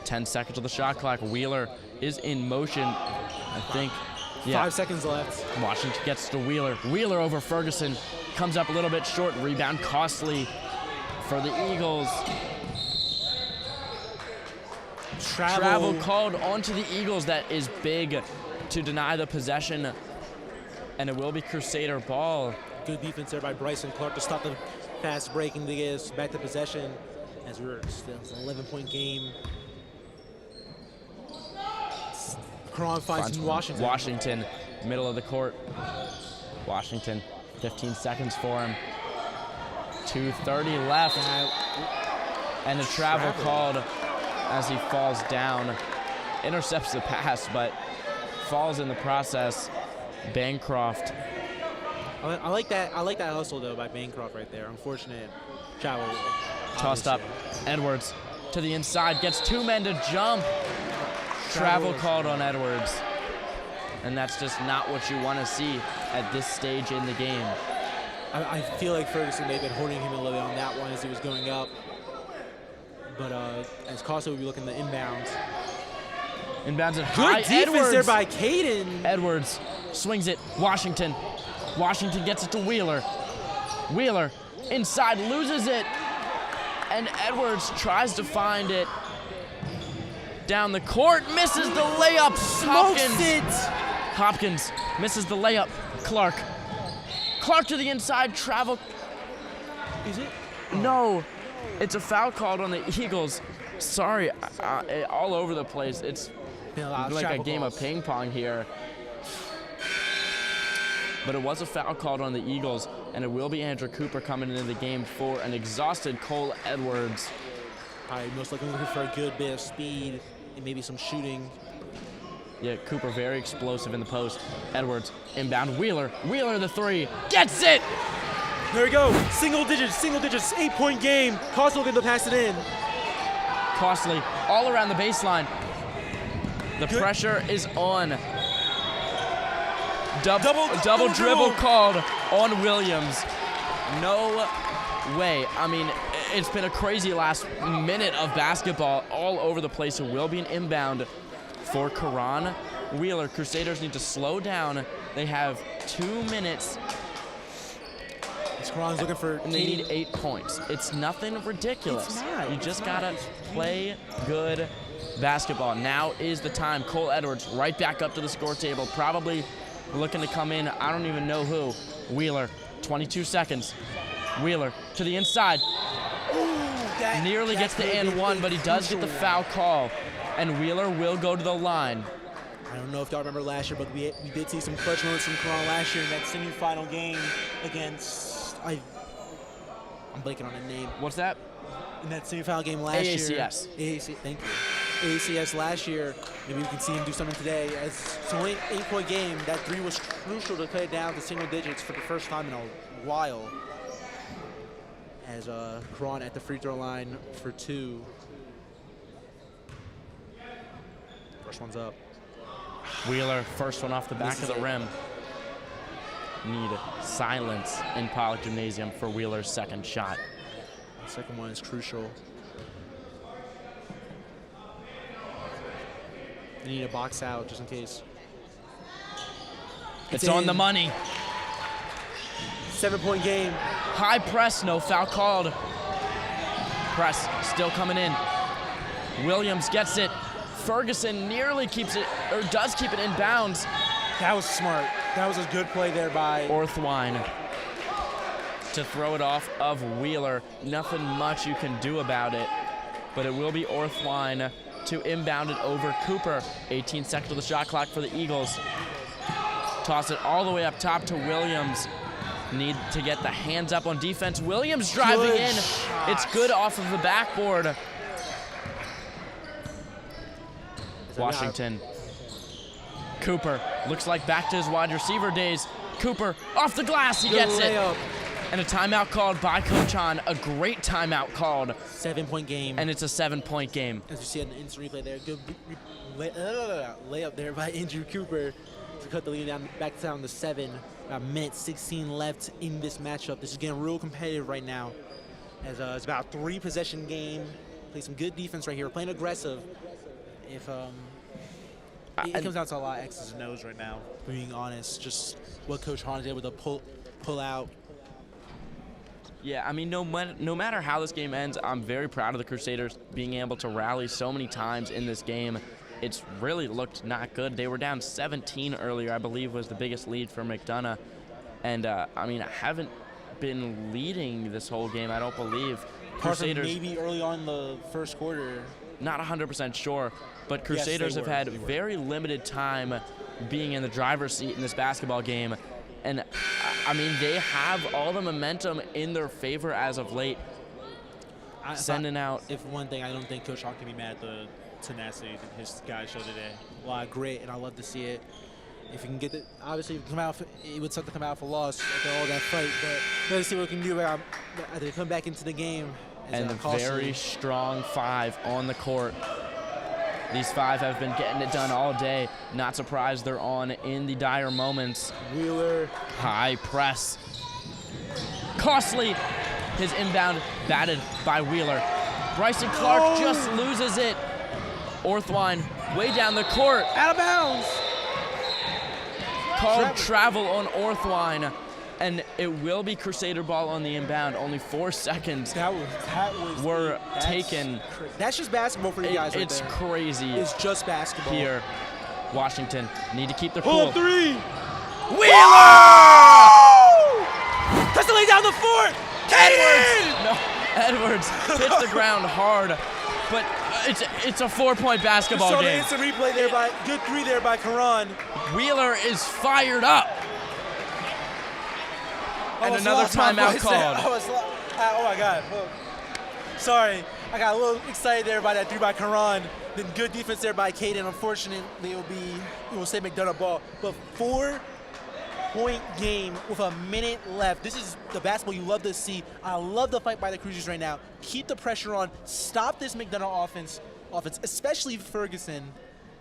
10 seconds of the shot clock. Wheeler is in motion. I think. Yeah. 5 seconds left. Washington gets to Wheeler. Wheeler over Ferguson. Comes up a little bit short. Rebound costly for the Eagles. Travel called onto the Eagles. That is big to deny the possession. And it will be Crusader ball. Good defense there by Bryson Clark to stop the fast breaking to get us back to possession. As we're still, it's an 11-point game. Cron finds Washington. Washington, middle of the court. Washington, 15 seconds for him. 2:30 left. And a travel called as he falls down. Intercepts the pass, but falls in the process. Bancroft. I like that hustle though by Bancroft right there. Unfortunate travel. Tossed up. Edwards to the inside, gets 2 men to jump. Travel called on Edwards. And that's just not what you want to see at this stage in the game. I feel like Ferguson may have been holding him a little bit on that one as he was going up. But as Costa will be looking the inbounds. Inbounds it high. Good defense Edwards. there by Caden. Edwards swings it. Washington. Washington gets it to Wheeler. Wheeler inside, loses it. And Edwards tries to find it down the court, misses the layup. Hopkins misses the layup. Clark to the inside, travel. Is it? No, it's a foul called on the Eagles. Sorry, all over the place. It's like a game of ping pong here. But it was a foul called on the Eagles, and it will be Andrew Cooper coming into the game for an exhausted Cole Edwards. Most likely looking for a good bit of speed and maybe some shooting. Yeah, Cooper very explosive in the post. Edwards inbound. Wheeler the three, gets it! There we go, single digits, 8-point game. Costa looking to pass it in. Costly all around the baseline. The pressure is on. Double dribble called on Williams. No way. I mean, it's been a crazy last minute of basketball all over the place. It will be an inbound for Karan Wheeler. Crusaders need to slow down. They have 2 minutes. Karan's looking for. And they need 8 points. It's nothing ridiculous. It's not. You just gotta play good basketball. Now is the time. Cole Edwards right back up to the score table. Probably looking to come in. I don't even know who. Wheeler, 22 seconds. Wheeler to the inside. Nearly gets the and one, but he does get the foul call. And Wheeler will go to the line. I don't know if y'all remember last year, but we did see some clutch moments from Karan last year in that semi-final game against. I'm blanking on the name. What's that? In that semi-final game last year. AACS. Thank you. AACS last year. Maybe we can see him do something today. It's only an 8-point game. That 3 was crucial to cut it down to single digits for the first time in a while. As Karan at the free throw line for 2. First one's up. Wheeler, first one off the back of the rim. Need silence in Pollock Gymnasium for Wheeler's second shot. The second one is crucial. They need a box out just in case. It's on the money. 7-point game. High press, no foul called. Press still coming in. Williams gets it. Ferguson nearly keeps it, or does keep it in bounds. That was smart. That was a good play there by Orthwine to throw it off of Wheeler. Nothing much you can do about it, but it will be Orthwine to inbound it over Cooper. 18 seconds of the shot clock for the Eagles. Toss it all the way up top to Williams. Need to get the hands up on defense. Williams driving Good in. shot. It's good off of the backboard. Washington. Cooper looks like back to his wide receiver days. Cooper off the glass, he gets it. And a timeout called by Coach Hahn. A great timeout called. 7-point game. And it's a 7-point game. As you see in the instant replay there, good layup there by Andrew Cooper to cut the lead down back down to 7. About a minute 16 left in this matchup. This is getting real competitive right now. As it's about a 3-possession game. Play some good defense right here. We're playing aggressive. If it comes down to a lot of X's and O's right now. Being honest, just what Coach Hahn is able to pull out. Yeah, I mean, no matter how this game ends, I'm very proud of the Crusaders being able to rally so many times in this game. It's really looked not good. They were down 17 earlier, I believe was the biggest lead for McDonogh. And, I mean, I haven't been leading this whole game, I don't believe. Crusaders, maybe early on in the first quarter. Not 100% sure, but Crusaders have had very limited time being in the driver's seat in this basketball game. And, I mean, they have all the momentum in their favor as of late. Sending out. If one thing, I don't think Coach Hahn can be mad at the tenacity that his guys showed today. A lot of grit, and I love to see it. If you can get it, obviously, come out, it would suck to come out for loss after all that fight, but let's see what we can do as they come back into the game. And a very strong 5 on the court. These 5 have been getting it done all day. Not surprised they're on in the dire moments. Wheeler. High press. Costly. His inbound batted by Wheeler. Bryson Clark just loses it. Orthwine way down the court. Out of bounds. Called travel on Orthwine. And it will be Crusader ball on the inbound. Only 4 seconds were taken. That's just basketball for you guys. It's crazy. It's just basketball. Here, Washington need to keep their cool. 3. Wheeler! Press the lay down the fort. Edwards hits the ground hard, but it's a 4-point basketball game. It's a replay there by good 3 there by Karan. Wheeler is fired up. And another timeout called. Oh my God. Sorry, I got a little excited there by that 3 by Karan. Then good defense there by Caden. Unfortunately, it will say McDonogh ball. But 4-point game with a minute left. This is the basketball you love to see. I love the fight by the Cruisers right now. Keep the pressure on. Stop this McDonogh offense, especially Ferguson.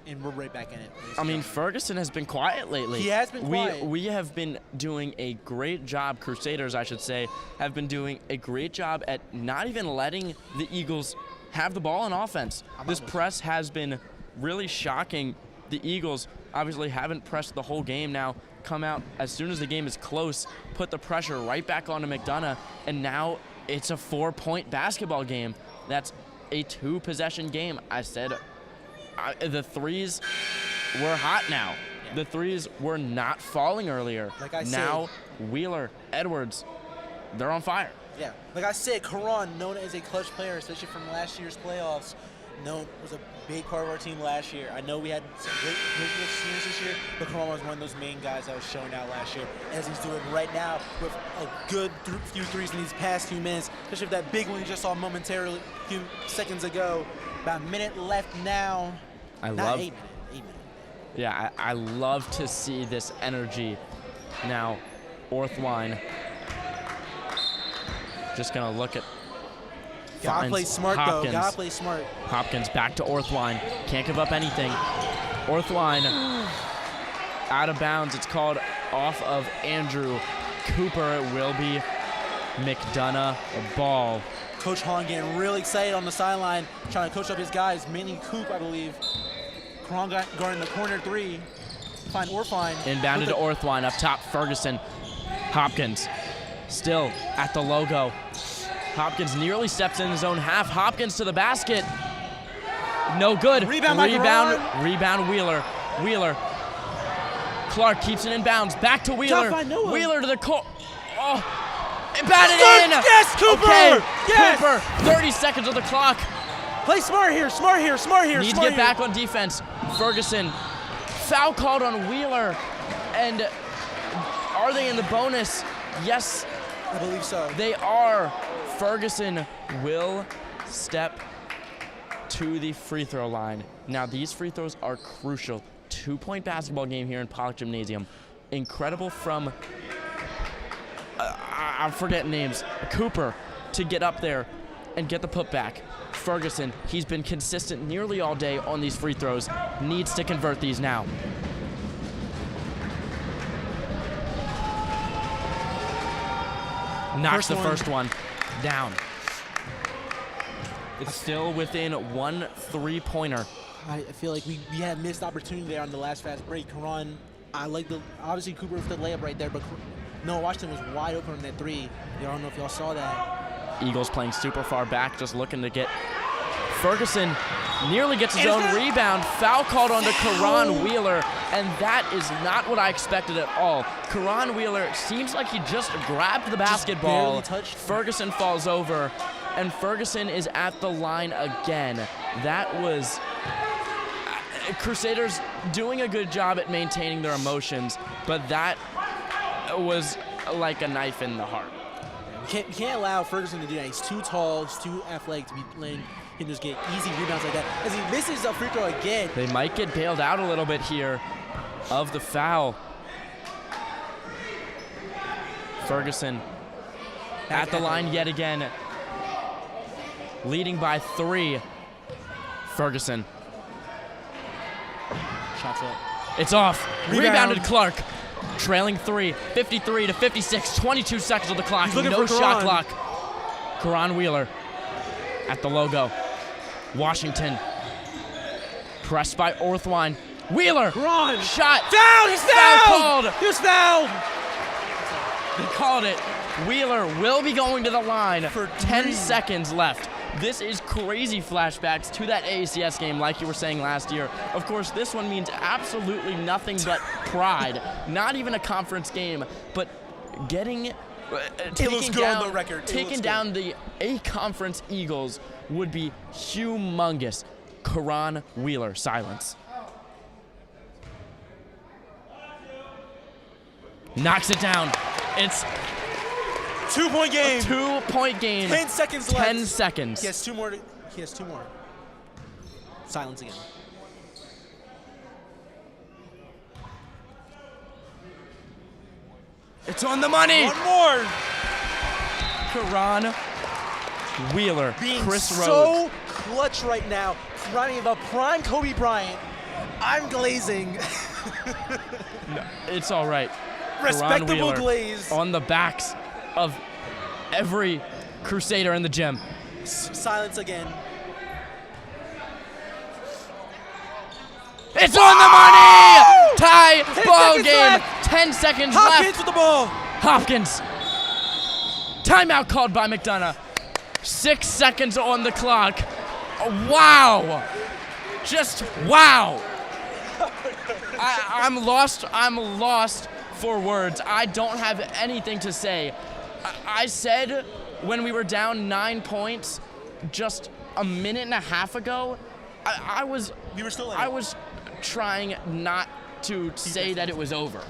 And we're right back in it. I mean, Ferguson has been quiet lately. He has been quiet. We have been doing a great job, Crusaders, I should say, have been doing a great job at not even letting the Eagles have the ball in offense. This press has been really shocking. The Eagles obviously haven't pressed the whole game now. Come out as soon as the game is close, put the pressure right back onto McDonogh, and now it's a 4-point basketball game. That's a 2-possession game. I said the threes were hot now. Yeah. The threes were not falling earlier. Like I now, Wheeler, Edwards, they're on fire. Yeah, like I said, Karan, known as a clutch player, especially from last year's playoffs, was a big part of our team last year. I know we had some great seniors this year, but Karan was one of those main guys that was showing out last year, as he's doing right now with a good few threes in these past few minutes, especially with that big one you just saw momentarily a few seconds ago. About a minute left now. I love to see this energy. Now, Orthwine just gonna look at. Gotta play smart Hopkins. though. Gotta play smart. Hopkins back to Orthwine. Can't give up anything. Orthwine out of bounds. It's called off of Andrew Cooper. It will be McDonogh ball. Coach Hahn getting really excited on the sideline, trying to coach up his guys, mainly Coop, I believe. Karan guarding the corner 3. Fine or fine. Inbounded to Orthwine up top. Ferguson. Hopkins still at the logo. Hopkins nearly steps in his own half. Hopkins to the basket. No good. Rebound by Karan. Rebound Wheeler. Wheeler. Clark keeps it in bounds. Back to Wheeler. Tough by Noah. Wheeler to the court. Oh, batted in. Yes, Cooper. Okay, Yes. Cooper. 30 seconds on the clock. Play smart here. Needs to get back on defense. Ferguson. Foul called on Wheeler. And are they in the bonus? Yes, I believe so. they are. Ferguson will step to the free throw line. Now, these free throws are crucial. 2-point basketball game here in Pollock Gymnasium. Incredible from, I'm forgetting names, Cooper to get up there and get the putback. Ferguson, he's been consistent nearly all day on these free throws, needs to convert these now. Knocks the first one down. It's still within 1 3-pointer. I feel like we had missed opportunity there on the last fast break. Karan, I like obviously Cooper with the layup right there, but Noah Washington was wide open on that three. I don't know if y'all saw that. Eagles playing super far back, just looking to get. Ferguson nearly gets his own rebound. Foul called onto Karan Wheeler, and that is not what I expected at all. Karan Wheeler seems like he just grabbed the basketball. barely touched. Ferguson falls over, and Ferguson is at the line again. That was Crusaders doing a good job at maintaining their emotions, but that was like a knife in the heart. You can't allow Ferguson to do that. He's too tall, he's too athletic to be letting him just get easy rebounds like that. As he misses a free throw again. They might get bailed out a little bit here of the foul. Ferguson at the line yet again, leading by 3. Ferguson. Shots up. It's off. Rebound. Rebounded Clark. Trailing 3, 53 to 56, 22 seconds on the clock. He's looking No for shot Karan. clock. Karan Wheeler at the logo. Washington. Pressed by Orthwine. Wheeler. Karan. Shot. Down. He's Foul fouled. called. He was fouled. They called it. Wheeler will be going to the line. For 10 3. seconds left. This is crazy flashbacks to that AACS game like you were saying last year. Of course, this one means absolutely nothing but pride. Not even a conference game, but getting taking good on down, the record. It taking looks down the A-Conference Eagles would be humongous. Karan Wheeler, silence. Knocks it down. It's 2-point game. 2-point game. 10 seconds left. 10 seconds. He has 2 more. He has 2 more. Silence again. It's on the money. 1 more. Karan Wheeler. Being Chris so Rhodes. clutch right now. Reminding of a prime Kobe Bryant. I'm glazing. It's all right. Karan Respectable Wheeler glaze. on the backs of every Crusader in the gym. Silence again. It's on the money! Tie 10 ball seconds game. left. 10 seconds Hopkins left. with the ball. Hopkins. Timeout called by McDonogh. 6 seconds on the clock. Wow. Just wow. I'm lost. I'm lost for words. I don't have anything to say. I said when we were down 9 points just a minute and a half ago, I was We were still in I it. was trying not to say that it was over.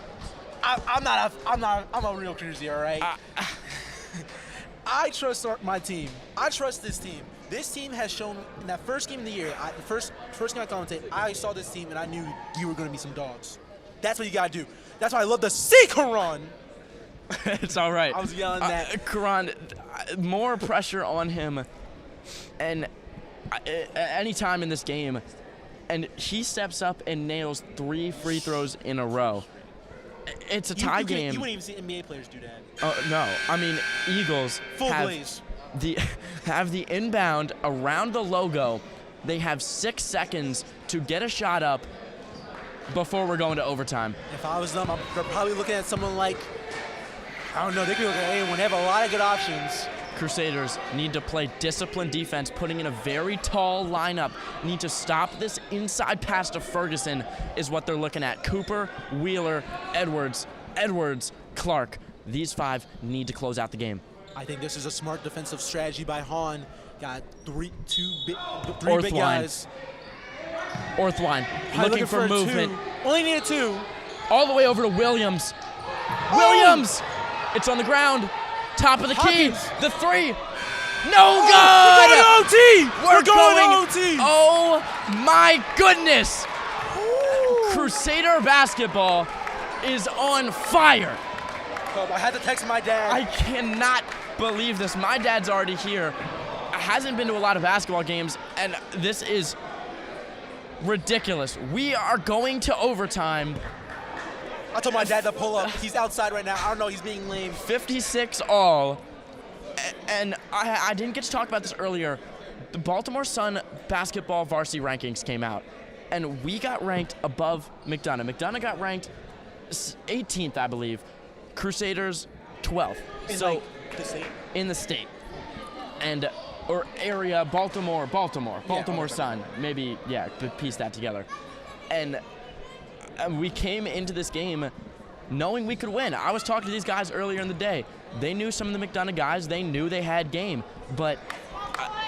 I'm a real cruiser, all right? I trust my team. I trust this team. This team has shown in that first game of the year, the first game I commented, I saw this team and I knew you were going to be some dogs. That's what you got to do. That's why I love to see Karan. It's all right. I was yelling that. Karan, more pressure on him, and any time in this game, and he steps up and nails 3 free throws in a row. It's a tie game. You wouldn't even see NBA players do that. Oh no! I mean, Eagles Full have glaze. have the inbound around the logo. They have 6 seconds to get a shot up before we're going to overtime. If I was them, I'm probably looking at someone like, I don't know, they could look at anyone. They have a lot of good options. Crusaders need to play disciplined defense, putting in a very tall lineup. Need to stop this inside pass to Ferguson is what they're looking at. Cooper, Wheeler, Edwards, Clark. These 5 need to close out the game. I think this is a smart defensive strategy by Hahn. Got three big Orthwine. guys. Orthwine Probably looking for a movement. 2. Only need a 2. All the way over to Williams. Williams! It's on the ground. Top of the Hawkins. key. The 3. No good! We're going to OT! Oh my goodness! Crusader basketball is on fire. I had to text my dad. I cannot believe this. My dad's already here. Hasn't been to a lot of basketball games, and this is ridiculous. We are going to overtime. I told my dad to pull up. He's outside right now. I don't know. He's being lame. 56 all. And I didn't get to talk about this earlier. The Baltimore Sun basketball varsity rankings came out, and we got ranked above McDonogh. McDonogh got ranked 18th, I believe. Crusaders 12th. In So the state? in the state. And or area, Baltimore Sun. Maybe, yeah, piece that together. And we came into this game knowing we could win. I was talking to these guys earlier in the day. They knew some of the McDonogh guys. They knew they had game. But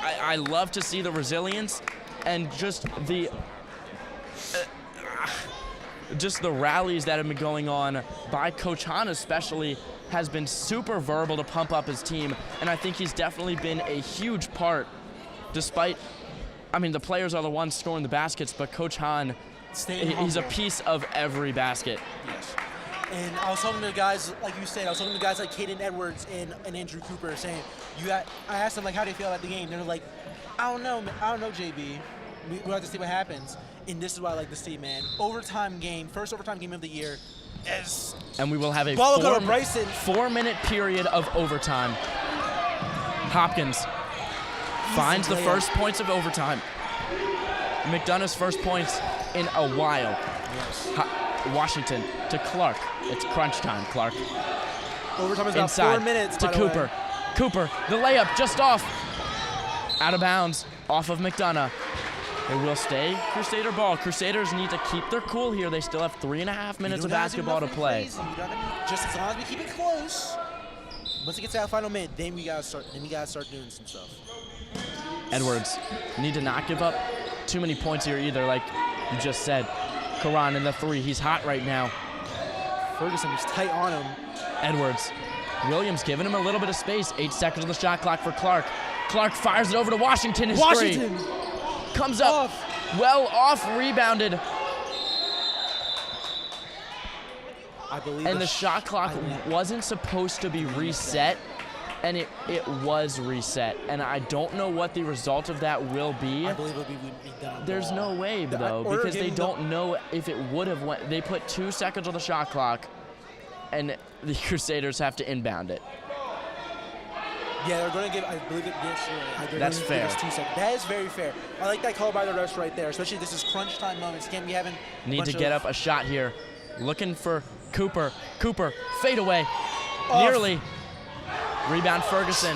I love to see the resilience and just the rallies that have been going on by Coach Hahn especially has been super verbal to pump up his team, and I think he's definitely been a huge part despite, I mean, the players are the ones scoring the baskets, but Coach Hahn, he's a piece of every basket. Yes. And I was talking to guys, like you said, I was talking to guys like Caden Edwards and Andrew Cooper saying, I asked them, like, how do you feel about the game? They're like, I don't know, JB. We'll have to see what happens. And this is why I like to see, man. Overtime game, first overtime game of the year. And we will have a Ball go to Bryson. 4-minute period of overtime. Hopkins finds the first points of overtime. McDonogh's first points in a while. Yes. Washington to Clark. It's crunch time, Clark. Overtime is about Inside 4 minutes, to by the Cooper. way. Cooper, the layup just off. Out of bounds, off of McDonogh. It will stay Crusader ball. Crusaders need to keep their cool here. They still have 3.5 minutes of basketball to play. Just as long as we keep it close. Once it gets to that final minute, then we gotta start doing some stuff. Edwards need to not give up too many points here either, like you just said. Karan in the 3. He's hot right now. Ferguson was tight on him. Edwards. Williams giving him a little bit of space. 8 seconds on the shot clock for Clark. Clark fires it over to Washington. His 3 comes up. Well off, rebounded. I believe. And the shot clock wasn't supposed to be reset, and it was reset. And I don't know what the result of that will be. I believe it'll be done. There's no way, though, because they don't know if it would have went. They put 2 seconds on the shot clock, and the Crusaders have to inbound it. Yeah, they're going to give, I believe it, yes, That's fair. 2 seconds. That is very fair. I like that call by the refs right there, especially this is crunch time moments. Can't be having Need to get up a shot here. Looking for Cooper. Cooper, fade away. Nearly. Rebound Ferguson.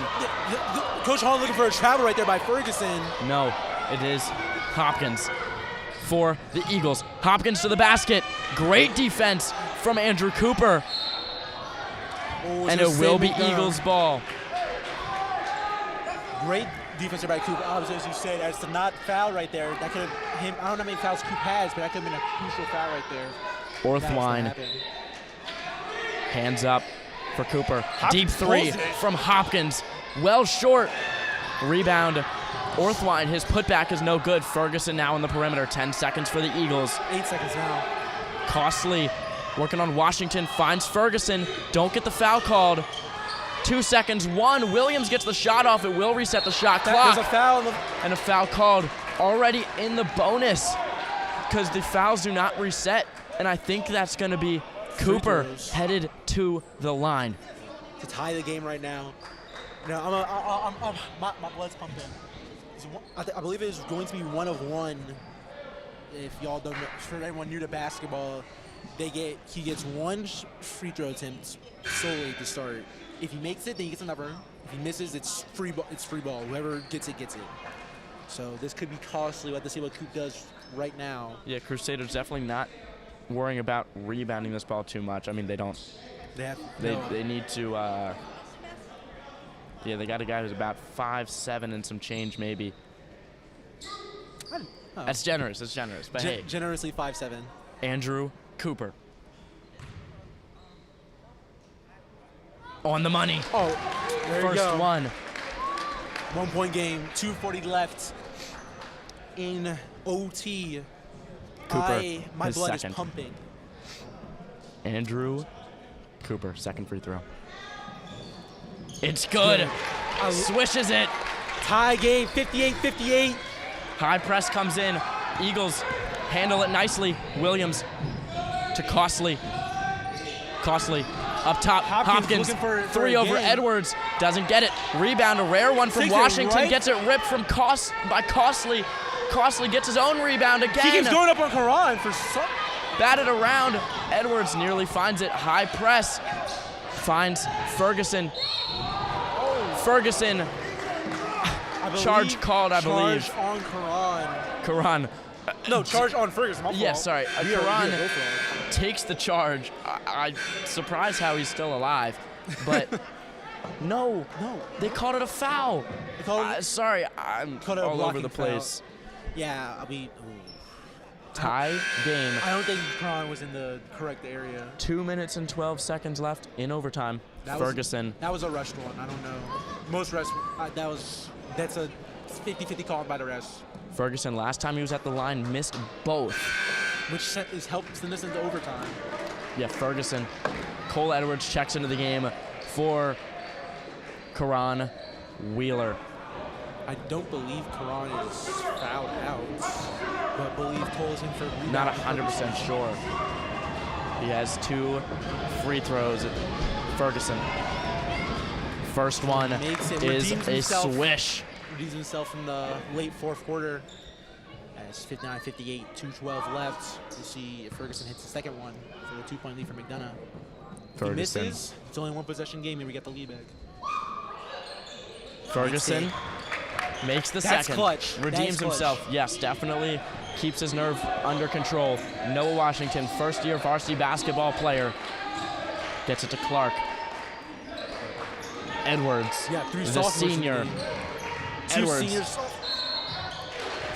Coach Hahn looking for a travel right there by Ferguson. No, it is Hopkins for the Eagles. Hopkins to the basket. Great defense from Andrew Cooper. And it will be Eagles ball. Great defense by Cooper. Obviously, as you said, as to not foul right there. That could have him. I don't know how many fouls Coop has, but that could have been a crucial foul right there. Orthwine. Hands up for Cooper. Deep 3 from Hopkins. Well short. Rebound. Orthwine, his putback is no good. Ferguson now on the perimeter. 10 seconds for the Eagles. 8 seconds now. Costly working on Washington. Finds Ferguson. Don't get the foul called. 2 seconds. 1. Williams gets the shot off. It will reset the shot clock. There's a foul. And a foul called already in the bonus because the fouls do not reset. And I think that's going to be Cooper headed to the line. To tie the game right now. My blood's pumping. I believe it is going to be 1 of 1. If y'all don't know, for everyone new to basketball, he gets 1 free throw attempt solely to start. If he makes it, then he gets another. If he misses, it's free ball. It's free ball. Whoever gets it, gets it. So this could be costly. We'll have to see what Coop does right now. Yeah, Crusaders definitely not worrying about rebounding this ball too much. I mean, they don't. They need to. Yeah, they got a guy who's about 5'7" and some change, maybe. That's generous. That's generous. But hey, generously 5'7". Andrew Cooper. On the money. Oh, there you First go. one. 1 point game. 2:40 left in OT. Cooper, My his blood second. is pumping. Andrew Cooper, second free throw. It's good. Swishes it. Tie game, 58-58. High press comes in. Eagles handle it nicely. Williams to Costly. Costly up top. Hopkins looking for three a over game. Edwards. Doesn't get it. Rebound, a rare one from Takes it Washington. right. Gets it ripped from by Costly. Costly gets his own rebound again. He keeps going up on Karan for some. Batted around. Edwards nearly finds it. High press. Finds Ferguson. Ferguson. Charge called, I believe. Charge on Karan. Karan. No, charge on Ferguson. My Yeah, fault. sorry. We are Karan go for it. takes the charge. I'm surprised how he's still alive. But no, they called it a foul. They called it- Sorry, I'm Called it a all over blocking the foul. place. Yeah, I mean, Tie game. I don't think Karan was in the correct area. 2 minutes and 12 seconds left in overtime. Ferguson. That was a rushed one. I don't know. Most refs, that's a 50-50 call by the refs, Ferguson, last time he was at the line, missed both. which helps send us into overtime. Yeah, Ferguson. Cole Edwards checks into the game for Karan Wheeler. I don't believe Karan is fouled out, but believe Cole is in for rebound. Not 100% sure. He has 2 free throws. Ferguson. First one Makes it, is redeems a himself. swish. Redeems himself in the late fourth quarter. As 59-58, 2:12 left. We'll see if Ferguson hits the second one for the 2-point lead for McDonogh. If he Ferguson. misses, it's only 1 possession game, and we get the lead back. Ferguson makes the That's second. clutch. Redeems That's clutch. himself. Yes, definitely keeps his nerve under control. Noah Washington, first-year varsity basketball player, gets it to Clark. Edwards, Yeah, 3 the sophomores in the senior. game. 2 Edwards. seniors.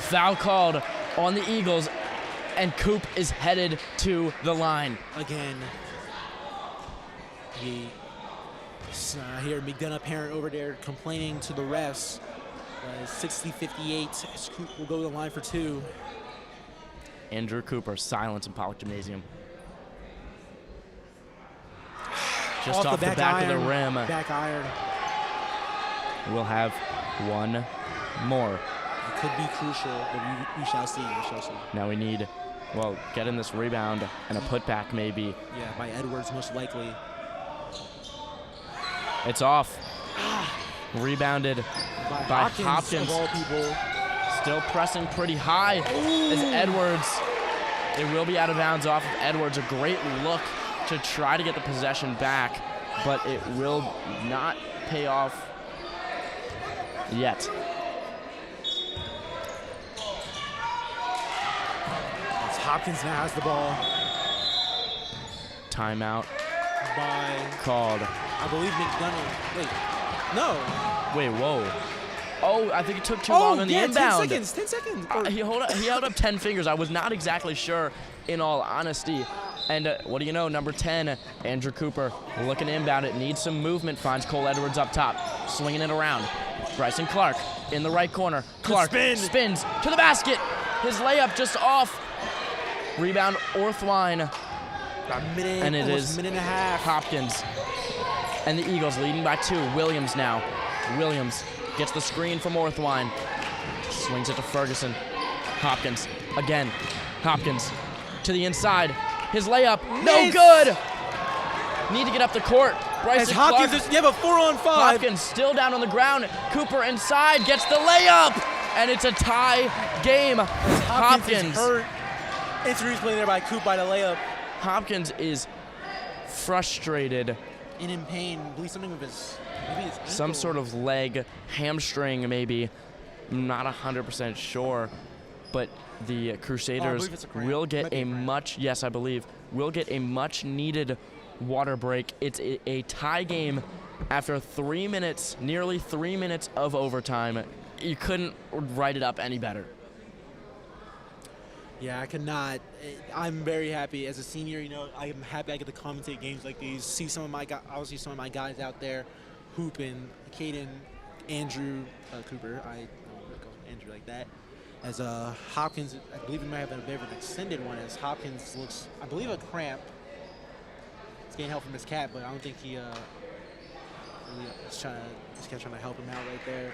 Foul called on the Eagles, and Coop is headed to the line. Again, we hear McDonogh parent over there complaining to the refs. 60-58, Scoop will go to the line for 2. Andrew Cooper, silence in Pollock Gymnasium. Just off the back of the rim. Back iron. We'll have one more. It could be crucial, but we shall see. We shall see. Now we need, well, getting this rebound and a putback maybe. Yeah, by Edwards most likely. It's off. Rebounded by Hopkins. Of all people. Still pressing pretty high as Edwards. It will be out of bounds off of Edwards. A great look to try to get the possession back, but it will not pay off yet. As Hopkins now has the ball. Timeout By, called. I believe, McDonogh. Wait, no. Wait, whoa. Oh, I think it took too long on the inbound. 10 seconds. He held up 10 fingers. I was not exactly sure, in all honesty. And what do you know, number 10, Andrew Cooper, looking to inbound it, needs some movement, finds Cole Edwards up top, swinging it around. Bryson Clark in the right corner. Clark spins to the basket. His layup just off. Rebound, Orthwine. About a minute, And it almost is a minute and a half. Hopkins. And the Eagles leading by 2. Williams now. Williams gets the screen from Orthwine. Swings it to Ferguson. Hopkins again. Hopkins to the inside. His layup, no good. Need to get up the court. As Bryson Hopkins, Clark. you have a 4-on-5. Hopkins still down on the ground. Cooper inside gets the layup, and it's a tie game. Hopkins is hurt. It's replay there by Coop by the layup. Hopkins is frustrated in pain. I believe something with his ankle. Some sort of leg, hamstring maybe. I'm not 100% sure, but the Crusaders it's a cramp. will Might get be a a cramp. much, yes, I believe, will get a much needed water break. It's a tie game after 3 minutes, nearly 3 minutes of overtime. You couldn't write it up any better. Yeah, I could not. I'm very happy as a senior. You know, I am happy I get to commentate games like these. See some of my obviously some of my guys out there hooping. Caden, Andrew, Cooper. I don't call him Andrew like that. As Hopkins, I believe he might have a bit of an extended one. As Hopkins looks, I believe, a cramp. He's getting help from his cat, but I don't think he really is trying to help him out right there.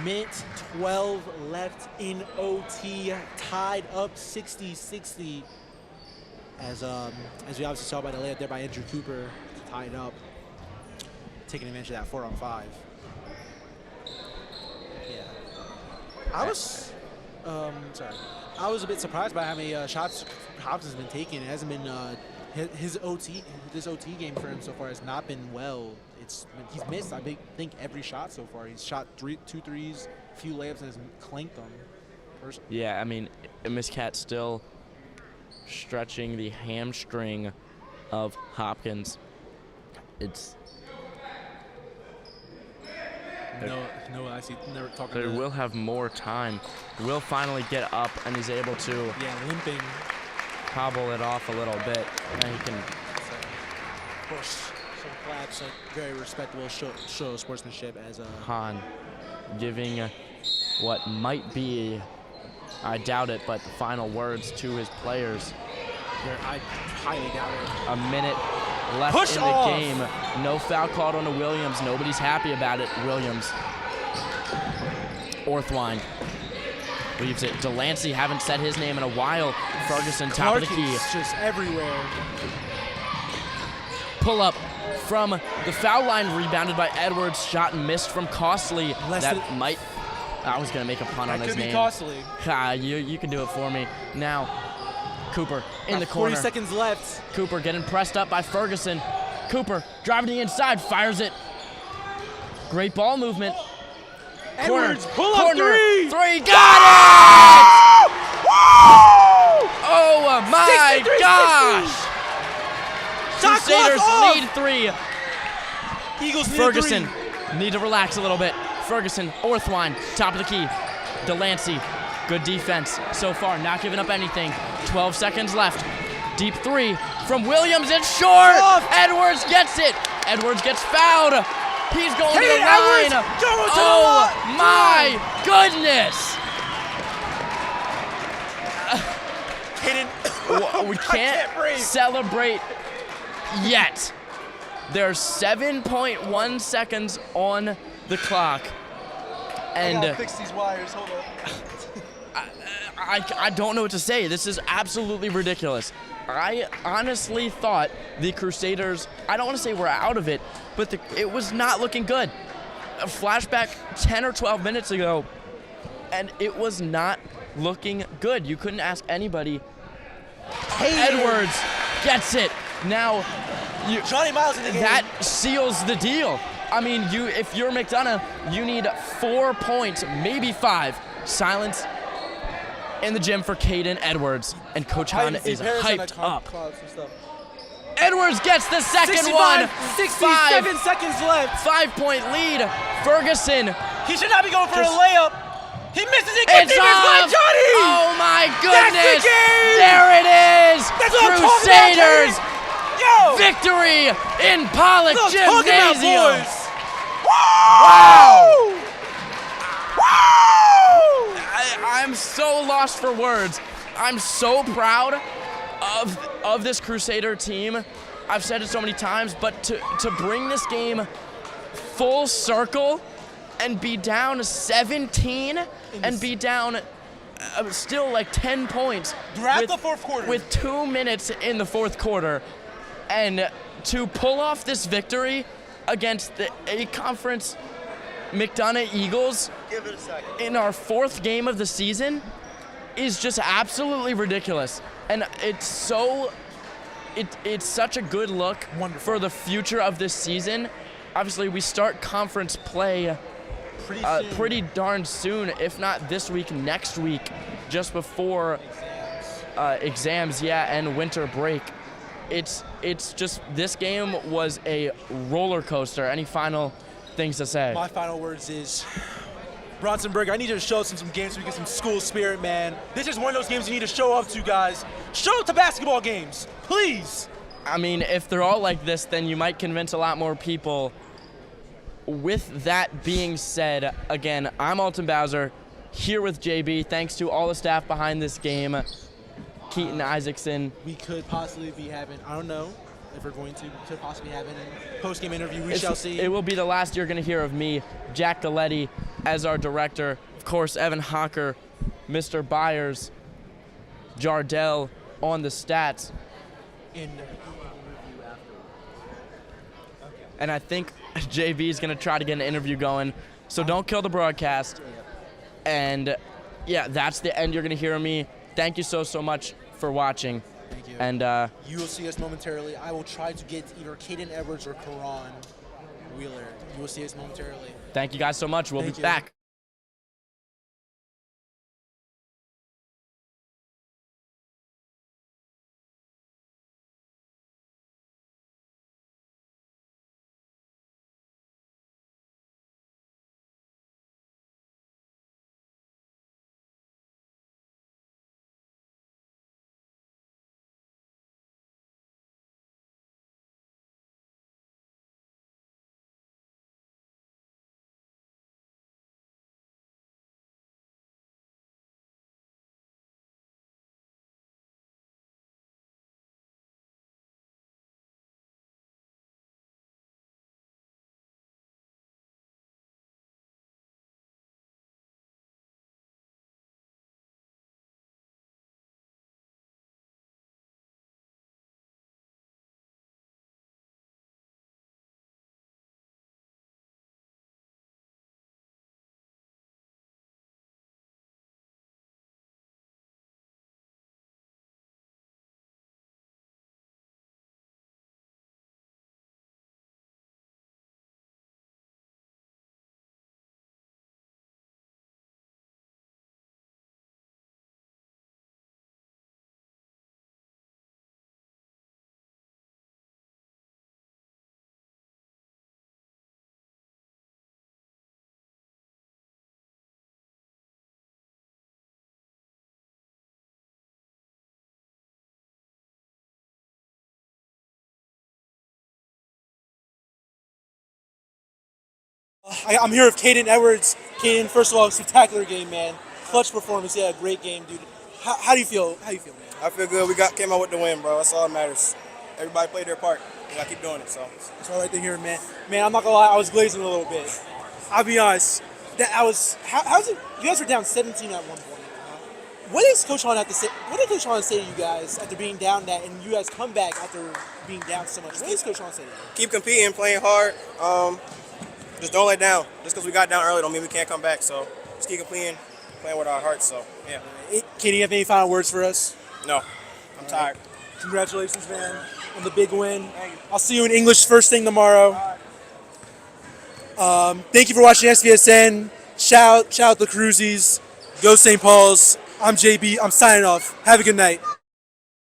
Minute 12 left in OT, tied up 60-60. As we obviously saw by the layup there by Andrew Cooper, tied up, taking advantage of that 4-on-5. Yeah, I was a bit surprised by how many shots Hopkins has been taking. It hasn't been this OT game for him so far has not been well. He's missed, I think, every shot so far. He's shot 2 threes, a few layups, and has clanked them. Personally. Yeah, I mean, Miss Cat still stretching the hamstring of Hopkins. It's No, I see. Never talking. they will have more time. Will finally get up, and he's able to limping. hobble it off a little bit. And he can. Of course, some claps, very respectable show of sportsmanship as Han giving what might be, I doubt it, but the final words to his players. I highly doubt it. A minute left Push in off. the game. No foul called on to Williams. Nobody's happy about it. Williams. Orthwine leaves it. Delancey, haven't said his name in a while. Ferguson, top of the key. Clark is just everywhere. Pull up from the foul line, rebounded by Edwards. Shot and missed from Costly. I was going to make a pun on his name. That could be costly. You can do it for me. Now, Cooper in the corner. 40 seconds left. Cooper getting pressed up by Ferguson. Cooper driving to the inside, fires it. Great ball movement. Edwards, pull up corner, three. Got it! Oh my 63, gosh! 60. Shot Crusaders clock lead 3. Eagles need Ferguson three. need to relax a little bit. Ferguson, Orthwine, top of the key. Delancey, good defense so far, not giving up anything. 12 seconds left. Deep 3 from Williams, it's short! Edwards gets it! Edwards gets fouled! He's going to the line! Oh my goodness! We can't celebrate yet. There's 7.1 seconds on the clock. And I gotta fix these wires, hold up. I don't know what to say. This is absolutely ridiculous. I honestly thought the Crusaders, I don't want to say we're out of it, but it was not looking good. A flashback 10 or 12 minutes ago, and it was not looking good. You couldn't ask anybody. Edwards gets it. Now, Johnny Miles in the game. that seals the deal. I mean, if you're McDonogh, you need 4 points, maybe 5. Silence in the gym for Caden Edwards, and Coach Han is hyped up. Edwards gets the second one. 67 seconds left. 5-point lead. Ferguson. He should not be going for a layup. He misses it. It's off. Johnny. Oh my goodness. That's the game. There it is. That's what I'm talking about, Crusaders. Yo. Victory in Pollock That's what I'm talking about, Gymnasium. boys. Wow. I'm so lost for words. I'm so proud of this Crusader team. I've said it so many times, but to bring this game full circle and be down 17 and be down still like 10 points Throughout the fourth quarter. with 2 minutes in the fourth quarter, and to pull off this victory against the A-Conference McDonogh Eagles in our 4th game of the season is just absolutely ridiculous. And it's so it's such a good look for the future of this season. Obviously, we start conference play pretty darn soon, if not this week, next week, just before exams, and winter break. It's just, this game was a roller coaster. Any final things to say? My final words is, Bronsonburg, I need you to show us in some games so we get some school spirit, man. This is one of those games you need to show up to, guys. Show up to basketball games, please. I mean, if they're all like this, then you might convince a lot more people. With that being said, again, I'm Alton Bowser, here with JB. Thanks to all the staff behind this game. Keaton Isaacson. We could possibly be having, I don't know if we're going to, we could possibly have a post-game interview. We shall see. It will be the last you're going to hear of me, Jack Galetti, as our director. Of course, Evan Hocker, Mr. Byers, Jardell on the stats. And I think JB is going to try to get an interview going. So don't kill the broadcast. And, that's the end you're going to hear of me. Thank you so much for watching. Thank you. And you will see us momentarily. I will try to get either Caden Edwards or Karan Wheeler. You will see us momentarily. thank you guys so much. We'll be back. I'm here with Caden Edwards. Caden, first of all, spectacular game, man. Clutch performance. Yeah, great game, dude. How do you feel? How do you feel, man? I feel good. We came out with the win, bro. That's all that matters. Everybody played their part. We gotta keep doing it. So That's all right to hear, man. Man, I'm not gonna lie, I was glazing a little bit. I'll be honest. How's it? You guys were down 17 at one point. What does Coach Hahn have to say? What did Coach Hahn say to you guys after being down that, and you guys come back after being down so much? What does Coach Hahn say to you? keep competing, playing hard. Just don't let down. Just because we got down early don't mean we can't come back. So just keep competing, playing with our hearts. So yeah. Can you have any final words for us? No, I'm tired. Congratulations, man, on the big win. I'll see you in English first thing tomorrow. Thank you for watching SVSN. Shout out the Cruisies. Go St. Paul's. I'm JB. I'm signing off. Have a good night.